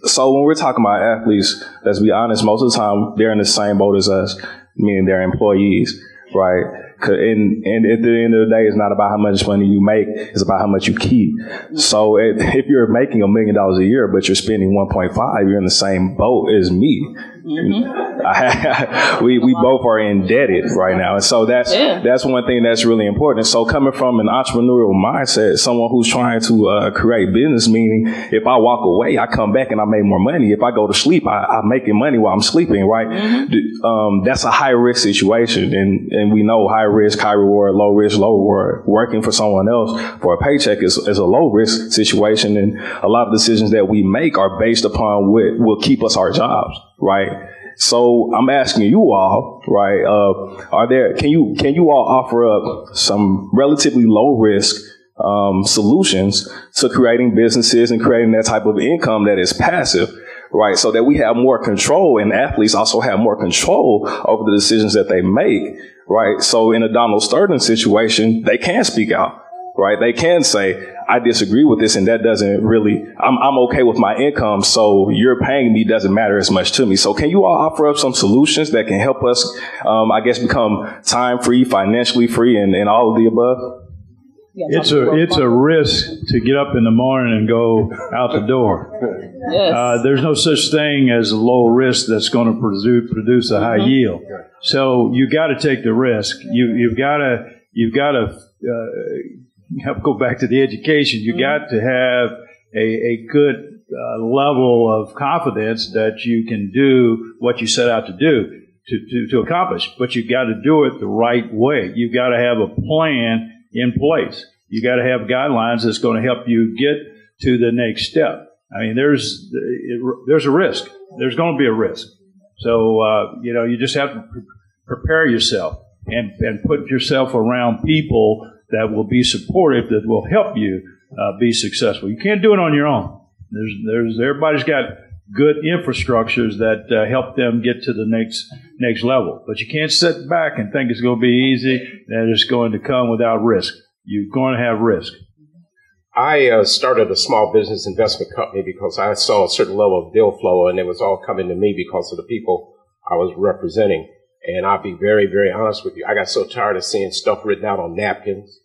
So when we're talking about athletes, let's be honest, most of the time they're in the same boat as us, meaning they're employees, right? And at the end of the day, it's not about how much money you make, it's about how much you keep. So if you're making $1 million a year, but you're spending 1.5, you're in the same boat as me. Mm-hmm. we both are indebted right now. And so that's one thing that's really important. So coming from an entrepreneurial mindset, someone who's trying to create business, meaning if I walk away, I come back and I make more money. If I go to sleep, I'm making money while I'm sleeping, right? Mm-hmm. That's a high risk situation. And we know high risk, high reward, low risk, low reward. Working for someone else for a paycheck is a low risk situation. And a lot of decisions that we make are based upon what will keep us our jobs, right? So I'm asking you all, right? Can you all offer up some relatively low risk solutions to creating businesses and creating that type of income that is passive, right? So that we have more control, and athletes also have more control over the decisions that they make, right? So in a Donald Sterling situation, they can speak out, right? They can say, I disagree with this, and that doesn't really, I'm okay with my income, so you're paying me doesn't matter as much to me. So can you all offer up some solutions that can help us, I guess, become time-free, financially free, and all of the above? It's a risk to get up in the morning and go out the door. Yes. There's no such thing as a low risk that's going to produce a high yield. So you got to take the risk. You've got to go back to the education. You got to have a good level of confidence that you can do what you set out to do to accomplish. But you got to do it the right way. You got to have a plan in place. You got to have guidelines that's going to help you get to the next step. I mean, there's a risk. There's going to be a risk. So you just have to prepare yourself and put yourself around people that will be supportive, that will help you be successful. You can't do it on your own. Everybody's got good infrastructures that help them get to the next level. But you can't sit back and think it's going to be easy, that it's going to come without risk. You're going to have risk. I started a small business investment company because I saw a certain level of deal flow, and it was all coming to me because of the people I was representing. And I'll be very, very honest with you. I got so tired of seeing stuff written out on napkins,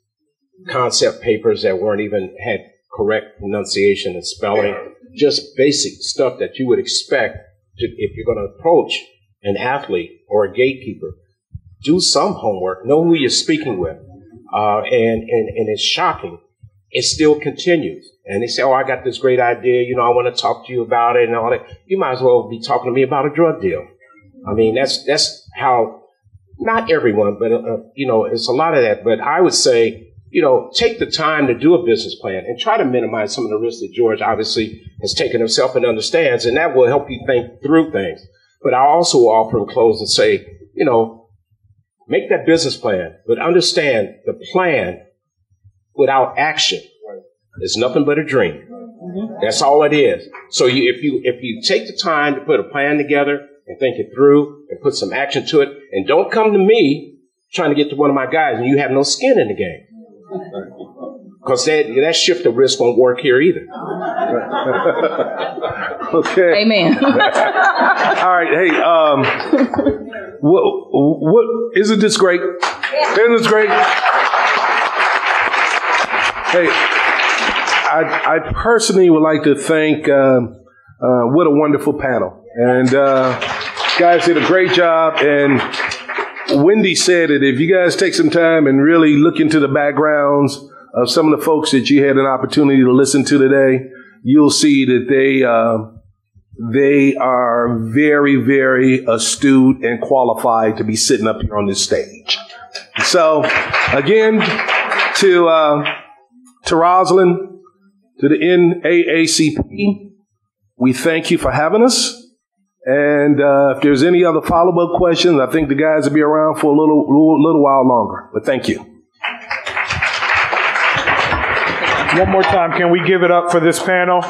concept papers that weren't even had correct pronunciation and spelling, just basic stuff that you would expect if you're going to approach an athlete or a gatekeeper. Do some homework, know who you're speaking with. And it's shocking. It still continues. And they say, oh, I got this great idea. I want to talk to you about it and all that. You might as well be talking to me about a drug deal. I mean, that's how, not everyone, but, it's a lot of that. But I would say, take the time to do a business plan and try to minimize some of the risks that George obviously has taken himself and understands, and that will help you think through things. But I also offer in close and say, make that business plan, but understand the plan without action is nothing but a dream. Mm-hmm. That's all it is. So if you take the time to put a plan together and think it through and put some action to it, and don't come to me trying to get to one of my guys and you have no skin in the game. Because that shift of risk won't work here either. Okay. Amen. All right. Hey, what isn't this great? Isn't this great? Hey, I personally would like to thank what a wonderful panel. And guys did a great job. And Wendy said that if you guys take some time and really look into the backgrounds of some of the folks that you had an opportunity to listen to today, you'll see that they are very, very astute and qualified to be sitting up here on this stage. So, again, to Rosalind, to the NAACP, we thank you for having us. And if there's any other follow-up questions, I think the guys will be around for a little while longer. But thank you. One more time, can we give it up for this panel?